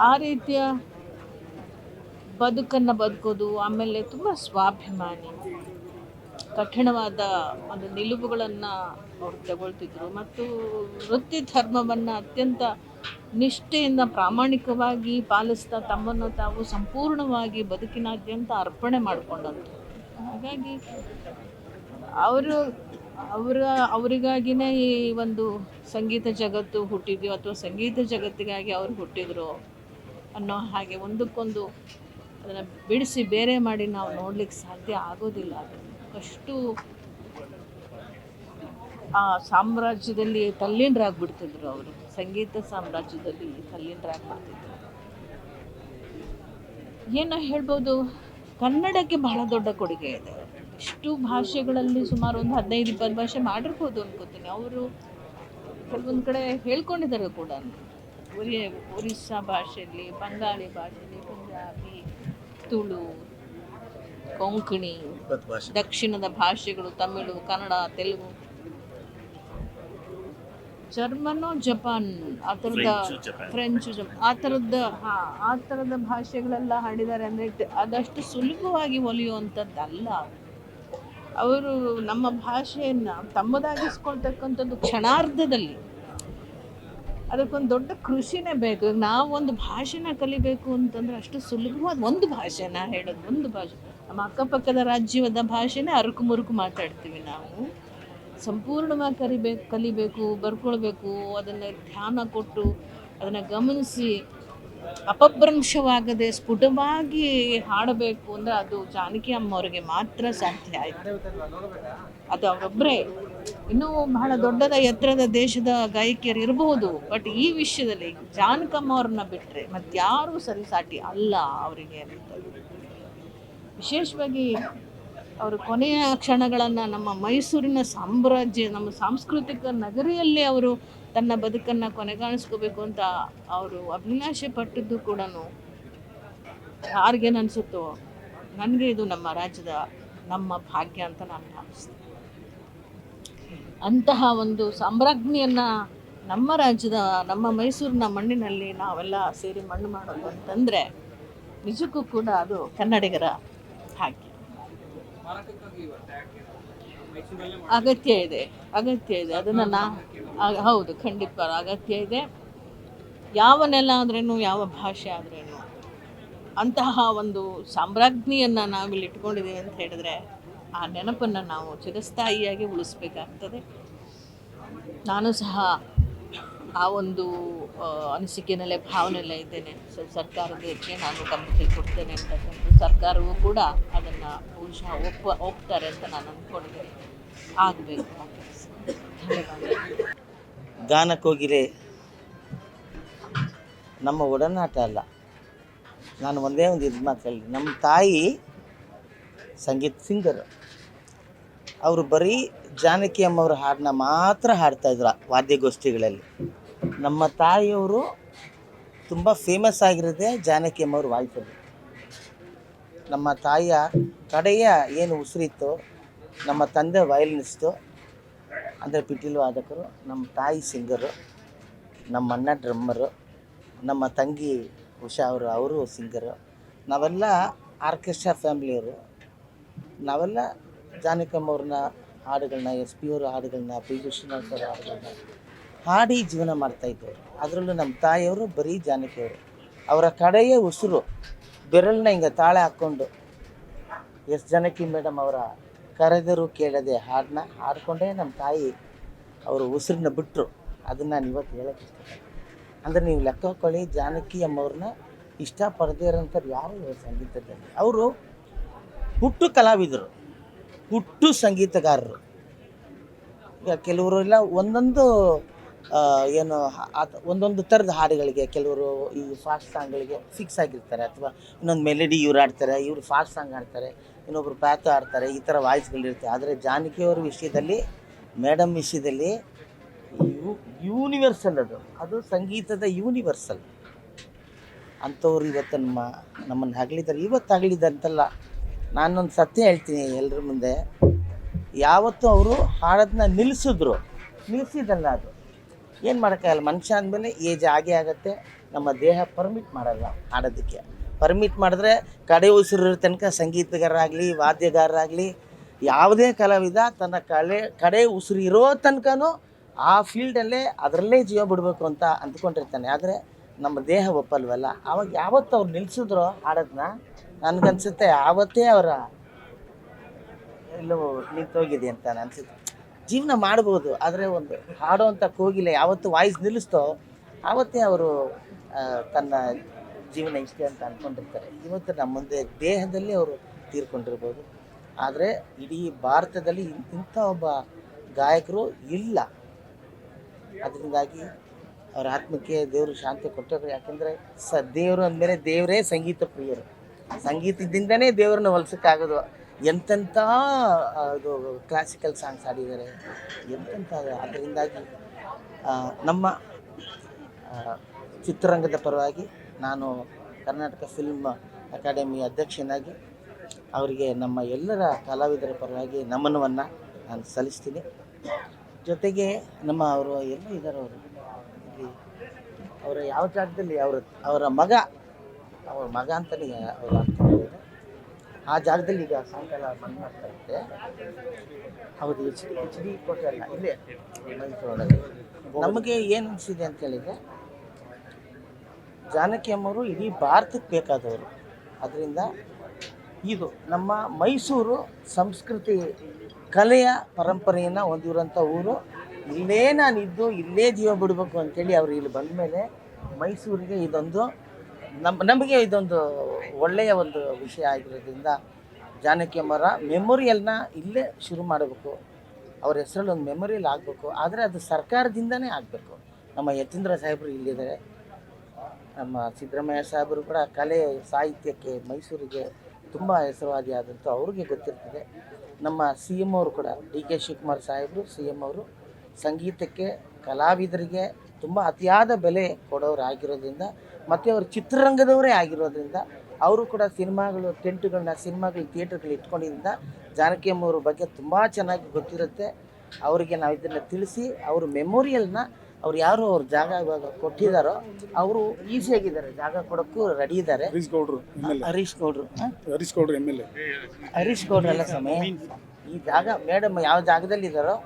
[SPEAKER 12] ಆ ರೀತಿಯ ಬದುಕನ್ನು ಬದುಕೋದು, ಆಮೇಲೆ ತುಂಬ ಸ್ವಾಭಿಮಾನಿ, ಕಠಿಣವಾದ ಒಂದು ನಿಲುವುಗಳನ್ನು ಅವರು ತಗೊಳ್ತಿದ್ರು ಮತ್ತು ವೃತ್ತಿ ಧರ್ಮವನ್ನು ಅತ್ಯಂತ ನಿಷ್ಠೆಯಿಂದ ಪ್ರಾಮಾಣಿಕವಾಗಿ ಪಾಲಿಸ್ತಾ ತಮ್ಮನ್ನು ತಾವು ಸಂಪೂರ್ಣವಾಗಿ ಬದುಕಿನಾದ್ಯಂತ ಅರ್ಪಣೆ ಮಾಡಿಕೊಂಡಂಥದ್ದು. ಹಾಗಾಗಿ ಅವರಿಗಾಗಿನೇ ಈ ಒಂದು ಸಂಗೀತ ಜಗತ್ತು ಹುಟ್ಟಿದ್ಯೋ ಅಥವಾ ಸಂಗೀತ ಜಗತ್ತಿಗಾಗಿ ಅವರು ಹುಟ್ಟಿದ್ರು ಅನ್ನೋ ಹಾಗೆ ಒಂದಕ್ಕೊಂದು ಅದನ್ನು ಬಿಡಿಸಿ ಬೇರೆ ಮಾಡಿ ನಾವು ನೋಡ್ಲಿಕ್ಕೆ ಸಾಧ್ಯ ಆಗೋದಿಲ್ಲ. ಅಷ್ಟು ಆ ಸಾಮ್ರಾಜ್ಯದಲ್ಲಿ ತಲ್ಲೀನರಾಗ್ಬಿಡ್ತಿದ್ರು ಅವರು, ಸಂಗೀತ ಸಾಮ್ರಾಜ್ಯದಲ್ಲಿ ತಲ್ಲೀನರಾಗ್ಬಿಡ್ತಿದ್ರು. ಏನೋ ಹೇಳ್ಬೋದು, ಕನ್ನಡಕ್ಕೆ ಬಹಳ ದೊಡ್ಡ ಕೊಡುಗೆ ಇದೆ. ಇಷ್ಟು ಭಾಷೆಗಳಲ್ಲಿ ಸುಮಾರು ಒಂದು 15-20 ಭಾಷೆ ಮಾಡಿರ್ಬೋದು ಅನ್ಕೋತೀನಿ. ಅವರು ಕೆಲವೊಂದು ಕಡೆ ಹೇಳ್ಕೊಂಡಿದ್ದಾರೆ ಕೂಡ, ಒರಿಸ್ಸಾ ಭಾಷೆಯಲ್ಲಿ, ಬಂಗಾಳಿ ಭಾಷೆಯಲ್ಲಿ, ಪಂಜಾಬಿ, ತುಳು, ಕೊಂಕಣಿ, ದಕ್ಷಿಣದ ಭಾಷೆಗಳು, ತಮಿಳು, ಕನ್ನಡ, ತೆಲುಗು, ಜರ್ಮನು, ಜಪಾನ್, ಆ ಥರದ ಫ್ರೆಂಚು, ಆ ಥರದ ಭಾಷೆಗಳೆಲ್ಲ ಹಾಡಿದ್ದಾರೆ. ಅಂದರೆ ಅದಷ್ಟು ಸುಲಭವಾಗಿ ಒಲಿಯುವಂಥದ್ದಲ್ಲ. ಅವರು ನಮ್ಮ ಭಾಷೆಯನ್ನು ತಮ್ಮದಾಗಿಸ್ಕೊಳ್ತಕ್ಕಂಥದ್ದು ಕ್ಷಣಾರ್ಧದಲ್ಲಿ. ಅದಕ್ಕೊಂದು ದೊಡ್ಡ ಕೃಷಿನೇ ಬೇಕು. ನಾವೊಂದು ಭಾಷೆನ ಕಲಿಬೇಕು ಅಂತಂದರೆ ಅಷ್ಟು ಸುಲಭವಾದ ಒಂದು ಭಾಷೆನ ಹೇಳೋದು, ಒಂದು ಭಾಷೆ. ನಮ್ಮ ಅಕ್ಕಪಕ್ಕದ ರಾಜ್ಯದ ಭಾಷೆನೇ ಅರುಕು ಮುರುಕು ಮಾತಾಡ್ತೀವಿ ನಾವು. ಸಂಪೂರ್ಣವಾಗಿ ಕಲಿಬೇಕು, ಬರ್ಕೊಳ್ಬೇಕು, ಅದನ್ನು ಧ್ಯಾನ ಕೊಟ್ಟು ಅದನ್ನು ಗಮನಿಸಿ ಅಪಭ್ರಂಶವಾಗದೆ ಸ್ಫುಟವಾಗಿ ಹಾಡಬೇಕು ಅಂದರೆ ಅದು ಜಾನಕಿ ಅಮ್ಮವ್ರಿಗೆ ಮಾತ್ರ ಸಾಧ್ಯ ಆಯಿತು. ಅದು ಅವರೊಬ್ಬರೇ. ಇನ್ನೂ ಬಹಳ ದೊಡ್ಡದ ಎತ್ತರದ ದೇಶದ ಗಾಯಕಿಯರು ಇರಬಹುದು, ಬಟ್ ಈ ವಿಷಯದಲ್ಲಿ ಜಾನಕಮ್ಮ ಅವ್ರನ್ನ ಬಿಟ್ಟರೆ ಮತ್ತಾರೂ ಸರಿಸಾಟಿ ಅಲ್ಲ ಅವರಿಗೆ ಅಂತ. ವಿಶೇಷವಾಗಿ ಅವರು ಕೊನೆಯ ಕ್ಷಣಗಳನ್ನು ನಮ್ಮ ಮೈಸೂರಿನ ಸಾಮ್ರಾಜ್ಯ, ನಮ್ಮ ಸಾಂಸ್ಕೃತಿಕ ನಗರಿಯಲ್ಲಿ ಅವರು ತನ್ನ ಬದುಕನ್ನು ಕೊನೆಗಾಣಿಸ್ಕೋಬೇಕು ಅಂತ ಅವರು ಅಭಿಲಾಷೆ ಪಟ್ಟಿದ್ದು ಕೂಡ ಯಾರಿಗೇನು ಅನಿಸುತ್ತೋ ನನಗೆ ಇದು ನಮ್ಮ ರಾಜ್ಯದ ನಮ್ಮ ಭಾಗ್ಯ ಅಂತ ನಾನು ಭಾವಿಸ್ತೀನಿ. ಅಂತಹ ಒಂದು ಸಾಮ್ರಾಜ್ಞಿಯನ್ನು ನಮ್ಮ ರಾಜ್ಯದ, ನಮ್ಮ ಮೈಸೂರಿನ ಮಣ್ಣಿನಲ್ಲಿ ನಾವೆಲ್ಲ ಸೇರಿ ಮಣ್ಣು ಮಾಡೋದು ಅಂತಂದರೆ ನಿಜಕ್ಕೂ ಕೂಡ ಅದು ಕನ್ನಡಿಗರ ಭಾಗ್ಯ. ಅಗತ್ಯ ಇದೆ ಅದನ್ನು ಹೌದು, ಖಂಡಿತ ಅಗತ್ಯ ಇದೆ. ಯಾವ ನೆಲ ಆದ್ರೇನು, ಯಾವ ಭಾಷೆ ಆದ್ರೇನು, ಅಂತಹ ಒಂದು ಸಾಮ್ರಾಜ್ಞಿಯನ್ನು ನಾವಿಲ್ಲಿ ಇಟ್ಕೊಂಡಿದ್ದೀವಿ ಅಂತ ಹೇಳಿದ್ರೆ ಆ ನೆನಪನ್ನು ನಾವು ಚಿರಸ್ಥಾಯಿಯಾಗಿ ಉಳಿಸ್ಬೇಕಾಗ್ತದೆ. ನಾನು ಸಹ ಆ ಒಂದು ಅನಿಸಿಕೆಯಲ್ಲೇ ಭಾವನೆಯಲ್ಲೇ ಇದ್ದೇನೆ. ಸರ್ಕಾರಕ್ಕೆ ನಾನು ಗಮನಕ್ಕೆ ಕೊಡ್ತೇನೆ ಅಂತಕ್ಕಂಥ ಸರ್ಕಾರವೂ ಕೂಡ ಅದನ್ನು ಬಹುಶಃ ಒಪ್ತಾರೆ ಅಂತ ನಾನು ಅಂದ್ಕೊಂಡಿದ್ದೇನೆ. ಆಗಬೇಕು.
[SPEAKER 6] ಗಾನಕ್ಕೋಗಿರೆ ನಮ್ಮ ಒಡನಾಟ ಅಲ್ಲ. ನಾನು ಒಂದೇ ಒಂದು ಇದು ಮಾತು ಹೇಳಿ, ನಮ್ಮ ತಾಯಿ ಸಂಗೀತ ಸಿಂಗರ್. ಅವರು ಬರೀ ಜಾನಕಿ ಅಮ್ಮವ್ರ ಹಾಡನ್ನ ಮಾತ್ರ ಹಾಡ್ತಾಯಿದ್ರು ವಾದ್ಯಗೋಷ್ಠಿಗಳಲ್ಲಿ. ನಮ್ಮ ತಾಯಿಯವರು ತುಂಬ ಫೇಮಸ್ ಆಗಿರೋದೇ ಜಾನಕಿ ಅಮ್ಮವ್ರ ವಾಯ್ಸಲ್ಲಿ. ನಮ್ಮ ತಾಯಿಯ ಕಡೆಯ ಏನು ಉಸಿರಿತ್ತು, ನಮ್ಮ ತಂದೆ ವಯಲಿನಿಸ್ಟು ಅಂದರೆ ಪಿಟೀಲು ವಾದಕರು, ನಮ್ಮ ತಾಯಿ ಸಿಂಗರು, ನಮ್ಮ ಅಣ್ಣ ಡ್ರಮ್ಮರು, ನಮ್ಮ ತಂಗಿ ಉಷಾ ಅವರು ಸಿಂಗರು. ನಾವೆಲ್ಲ ಆರ್ಕೆಸ್ಟ್ರಾ ಫ್ಯಾಮಿಲಿಯವರು. ನಾವೆಲ್ಲ ಜಾನಕಮ್ಮವ್ರನ್ನ ಹಾಡುಗಳನ್ನ, ಎಸ್ ಪಿ ಅವ್ರ ಹಾಡುಗಳನ್ನ, ಪಿ ವಿಶ್ವನಾಥ್ ಅವರ ಹಾಡುಗಳನ್ನ ಹಾಡಿ ಜೀವನ ಮಾಡ್ತಾಯಿದ್ದವರು. ಅದರಲ್ಲೂ ನಮ್ಮ ತಾಯಿಯವರು ಬರೀ ಜಾನಕಿಯವರು. ಅವರ ಕಡೆಯ ಉಸಿರು ಬೆರಳನ್ನ ಹಿಂಗೆ ತಾಳೆ ಹಾಕ್ಕೊಂಡು ಎಸ್ ಜಾನಕಿ ಮೇಡಮ್ ಅವರ ಕರೆದರೂ ಕೇಳದೆ ಹಾಡನ್ನ ಹಾಡ್ಕೊಂಡೇ ನಮ್ಮ ತಾಯಿ ಅವರು ಉಸಿರನ್ನ ಬಿಟ್ಟರು. ಅದನ್ನು ನಾನು ಇವತ್ತು ಹೇಳೋಕ್ಕೆ ಇಷ್ಟಪಡ್ತೀನಿ. ಅಂದರೆ ನೀವು ಲೆಕ್ಕ ಹಾಕ್ಕೊಳ್ಳಿ, ಜಾನಕಿ ಅಮ್ಮವ್ರನ್ನ ಇಷ್ಟಪಡದೇ ಇರೋಂಥವ್ರು ಯಾರು ಸಂಗೀತದಲ್ಲಿ. ಅವರು ಹುಟ್ಟು ಕಲಾವಿದರು, ಹುಟ್ಟು ಸಂಗೀತಗಾರರು. ಈಗ ಕೆಲವರೆಲ್ಲ ಒಂದೊಂದು ಏನು ಒಂದೊಂದು ಥರದ ಹಾಡುಗಳಿಗೆ, ಕೆಲವರು ಈ ಫಾಸ್ಟ್ ಸಾಂಗ್ಗಳಿಗೆ ಫಿಕ್ಸ್ ಆಗಿರ್ತಾರೆ, ಅಥವಾ ಇನ್ನೊಂದು ಮೆಲಡಿ ಇವ್ರು ಆಡ್ತಾರೆ, ಇವರು ಫಾಸ್ಟ್ ಸಾಂಗ್ ಆಡ್ತಾರೆ, ಇನ್ನೊಬ್ರು ಪ್ಯಾತು ಆಡ್ತಾರೆ, ಈ ಥರ ವಾಯ್ಸ್ಗಳಿರುತ್ತೆ. ಆದರೆ ಜಾನಕಿಯವ್ರ ವಿಷಯದಲ್ಲಿ, ಮೇಡಮ್ ವಿಷಯದಲ್ಲಿ ಯೂನಿವರ್ಸಲ್ ಅದು ಸಂಗೀತದ ಯೂನಿವರ್ಸಲ್. ಅಂಥವ್ರು ಇವತ್ತು ನಮ್ಮನ್ನು ಹಗಳಿದ್ದಾರೆ. ಇವತ್ತು ಹಗಳಿದಂತಲ್ಲ, ನಾನೊಂದು ಸತ್ಯ ಹೇಳ್ತೀನಿ ಎಲ್ಲರ ಮುಂದೆ. ಯಾವತ್ತೂ ಅವರು ಹಾಡೋದನ್ನ ನಿಲ್ಲಿಸಿದಲ್ಲ. ಅದು ಏನು ಮಾಡೋಕ್ಕಾಗಲ್ಲ. ಮನುಷ್ಯ ಅಂದಮೇಲೆ ಏಜ್ ಆಗೇ ಆಗುತ್ತೆ. ನಮ್ಮ ದೇಹ ಪರ್ಮಿಟ್ ಮಾಡಲ್ಲ ಹಾಡೋದಕ್ಕೆ. ಪರ್ಮಿಟ್ ಮಾಡಿದ್ರೆ ಕಡೆ ಉಸಿರು ತನಕ ಸಂಗೀತಗಾರರಾಗಲಿ, ವಾದ್ಯಗಾರರಾಗಲಿ, ಯಾವುದೇ ಕಲಾವಿದ ತನ್ನ ಕಡೆ ಉಸಿರು ಇರೋ ತನಕನೂ ಆ ಫೀಲ್ಡಲ್ಲೇ ಅದರಲ್ಲೇ ಜೀವ ಬಿಡಬೇಕು ಅಂತ ಅಂದ್ಕೊಂಡಿರ್ತಾನೆ. ಆದರೆ ನಮ್ಮ ದೇಹ ಒಪ್ಪಲ್ವಲ್ಲ. ಆವಾಗ ಯಾವತ್ತು ಅವ್ರು ನಿಲ್ಲಿಸಿದ್ರು ಹಾಡೋದನ್ನ, ನನಗನ್ಸುತ್ತೆ ಆವತ್ತೇ ಅವರ ಎಲ್ಲೋ ನಿಂತೋಗಿದೆ ಅಂತ ಅನಿಸುತ್ತೆ. ಜೀವನ ಮಾಡ್ಬೋದು, ಆದರೆ ಒಂದು ಹಾಡೋವಂಥ ಕೋಗಿಲೆ ಯಾವತ್ತು ವಾಯ್ಸ್ ನಿಲ್ಲಿಸ್ತೋ ಆವತ್ತೇ ಅವರು ತನ್ನ ಜೀವನ ಇಷ್ಟೇ ಅಂತ ಅಂದ್ಕೊಂಡಿರ್ತಾರೆ. ಇವತ್ತು ನಮ್ಮ ಮುಂದೆ ದೇಹದಲ್ಲಿ ಅವರು ತೀರ್ಕೊಂಡಿರ್ಬೋದು, ಆದರೆ ಇಡೀ ಭಾರತದಲ್ಲಿ ಇಂಥ ಒಬ್ಬ ಗಾಯಕರು ಇಲ್ಲ. ಅದರಿಂದಾಗಿ ಅವರ ಆತ್ಮಕ್ಕೆ ದೇವರು ಶಾಂತಿ ಕೊಟ್ಟರು. ಯಾಕೆಂದರೆ ದೇವರು ಅಂದಮೇಲೆ ದೇವರೇ ಸಂಗೀತ ಪ್ರಿಯರು. ಸಂಗೀತದಿಂದನೇ ದೇವ್ರನ್ನ ಹೊಲ್ಸೋಕ್ಕಾಗೋದು. ಎಂತೆಂಥ ಅದು ಕ್ಲಾಸಿಕಲ್ ಸಾಂಗ್ಸ್ ಹಾಡಿದ್ದಾರೆ, ಎಂತೆಂಥ. ಅದರಿಂದಾಗಿ ನಮ್ಮ ಚಿತ್ರರಂಗದ ಪರವಾಗಿ ನಾನು ಕರ್ನಾಟಕ ಫಿಲ್ಮ್ ಅಕಾಡೆಮಿ ಅಧ್ಯಕ್ಷನಾಗಿ ಅವರಿಗೆ ನಮ್ಮ ಎಲ್ಲರ ಕಲಾವಿದರ ಪರವಾಗಿ ನಮನವನ್ನು ನಾನು ಸಲ್ಲಿಸ್ತೀನಿ. ಜೊತೆಗೆ ನಮ್ಮ ಅವರು ಎಲ್ಲ ಇದ್ದಾರೆ, ಅವರು ಇಲ್ಲಿ ಅವರ ಯಾವ ಜಾಗದಲ್ಲಿ ಅವರ ಮಗ ಅಂತಲೇ ಅವರು ಅಂದ್ಕೊಂಡಿದ್ದಾರೆ. ಆ ಜಾಗದಲ್ಲಿ ಈಗ ಸಾಯಂಕಾಲ ಬಂದ್ ಮಾಡ್ತಾ ಇರುತ್ತೆ. ಹೌದು, ಎಚ್ ಡಿ ಕೋಟೆ ಅಲ್ಲ, ಇಲ್ಲೇ ಮೈಸೂರೊಳಗೆ. ನಮಗೆ ಏನು ಅನಿಸಿದೆ ಅಂತ ಹೇಳಿದರೆ, ಜಾನಕಿ ಅಮ್ಮವರು ಇಡೀ ಭಾರತಕ್ಕೆ ಬೇಕಾದವರು. ಅದರಿಂದ ಇದು ನಮ್ಮ ಮೈಸೂರು ಸಂಸ್ಕೃತಿ, ಕಲೆಯ ಪರಂಪರೆಯನ್ನು ಹೊಂದಿರುವಂಥ ಊರು. ಇಲ್ಲೇ ನಾನಿದ್ದು ಇಲ್ಲೇ ಜೀವ ಬಿಡಬೇಕು ಅಂಥೇಳಿ ಅವರು ಇಲ್ಲಿ ಬಂದ ಮೇಲೆ ಮೈಸೂರಿಗೆ ಇದೊಂದು ನಮಗೆ ಇದೊಂದು ಒಳ್ಳೆಯ ಒಂದು ವಿಷಯ ಆಗಿರೋದ್ರಿಂದ ಜಾನಕಿ ಅಮ್ಮರ ಮೆಮೊರಿಯಲ್ನ ಇಲ್ಲೇ ಶುರು ಮಾಡಬೇಕು. ಅವ್ರ ಹೆಸರಲ್ಲಿ ಒಂದು ಮೆಮೊರಿಯಲ್ ಆಗಬೇಕು. ಆದರೆ ಅದು ಸರ್ಕಾರದಿಂದನೇ ಆಗಬೇಕು. ನಮ್ಮ ಯತೀಂದ್ರ ಸಾಹೇಬರು ಇಲ್ಲಿದ್ದಾರೆ, ನಮ್ಮ ಸಿದ್ದರಾಮಯ್ಯ ಸಾಹೇಬರು ಕೂಡ ಕಲೆ ಸಾಹಿತ್ಯಕ್ಕೆ ಮೈಸೂರಿಗೆ ತುಂಬ ಹೆಸರುವಾದಿ ಆದಂಥ ಅವ್ರಿಗೆ ಗೊತ್ತಿರ್ತದೆ. ನಮ್ಮ ಸಿ ಎಮ್ ಅವರು ಕೂಡ ಡಿ ಕೆ ಶಿವಕುಮಾರ್ ಸಾಹೇಬರು ಸಿ ಎಮ್ ಅವರು ಸಂಗೀತಕ್ಕೆ, ಕಲಾವಿದರಿಗೆ ತುಂಬ ಅತಿಯಾದ ಬೆಲೆ ಕೊಡೋರು ಆಗಿರೋದ್ರಿಂದ, ಮತ್ತು ಅವರು ಚಿತ್ರರಂಗದವರೇ ಆಗಿರೋದ್ರಿಂದ ಅವರು ಕೂಡ ಸಿನಿಮಾಗಳು ಥಿಯೇಟರ್ಗಳು ಇಟ್ಕೊಂಡಿದ್ದರಿಂದ ಜಾನಕಿ ಅಮ್ಮವ್ರ ಬಗ್ಗೆ ತುಂಬ ಚೆನ್ನಾಗಿ ಗೊತ್ತಿರುತ್ತೆ. ಅವರಿಗೆ ನಾವು ಇದನ್ನು ತಿಳಿಸಿ ಅವ್ರ ಮೆಮೋರಿಯಲ್ನ ಅವ್ರು ಯಾರು ಅವ್ರ ಜಾಗ ಇವಾಗ ಕೊಟ್ಟಿದ್ದಾರೋ ಅವರು ಈಸಿಯಾಗಿದ್ದಾರೆ, ಜಾಗ ಕೊಡೋಕ್ಕೂ ರೆಡಿ ಇದ್ದಾರೆ. ಹರೀಶ್ ಗೌಡ್ರು ಎಲ್ಲ ಸಮಯ ಈ ಜಾಗ ಮೇಡಮ್ ಯಾವ ಜಾಗದಲ್ಲಿ ಇದ್ದಾರೋ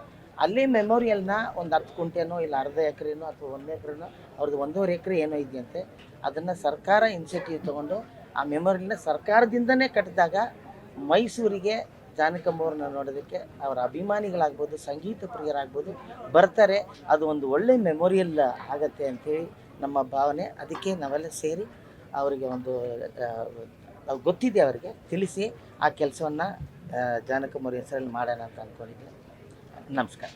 [SPEAKER 6] ಅಲ್ಲಿ ಮೆಮೋರಿಯಲ್ನ ಒಂದು 10 ಗುಂಟೆನೋ ಇಲ್ಲ ಅರ್ಧ ಎಕರೆನೋ ಅಥವಾ 1 ಎಕರೆನೋ ಅವ್ರದ್ದು 1.5 ಎಕರೆ ಏನೋ ಇದೆಯಂತೆ, ಅದನ್ನು ಸರ್ಕಾರ ಇನಿಷಿಯೇಟಿವ್ ತೊಗೊಂಡು ಆ ಮೆಮೋರಿಯಲ್ನ ಸರ್ಕಾರದಿಂದನೇ ಕಟ್ಟಿದಾಗ ಮೈಸೂರಿಗೆ
[SPEAKER 13] ಜಾನಕಮ್ಮವ್ರನ್ನ ನೋಡೋದಕ್ಕೆ ಅವರ ಅಭಿಮಾನಿಗಳಾಗ್ಬೋದು, ಸಂಗೀತ ಪ್ರಿಯರಾಗ್ಬೋದು ಬರ್ತಾರೆ. ಅದು ಒಂದು ಒಳ್ಳೆ ಮೆಮೊರಿಯಲ್ ಆಗತ್ತೆ ಅಂಥೇಳಿ ನಮ್ಮ ಭಾವನೆ. ಅದಕ್ಕೆ ನಾವೆಲ್ಲ ಸೇರಿ ಅವರಿಗೆ ಒಂದು ಗೊತ್ತಿದೆ ಅವರಿಗೆ ತಿಳಿಸಿ ಆ ಕೆಲಸವನ್ನು ಜಾನಕಮ್ಮವ್ರ ಹೆಸರಲ್ಲಿ ಮಾಡೋಣ ಅಂತ ಅಂದ್ಕೊಂಡಿದ್ದೆ. ನಮಸ್ಕಾರ.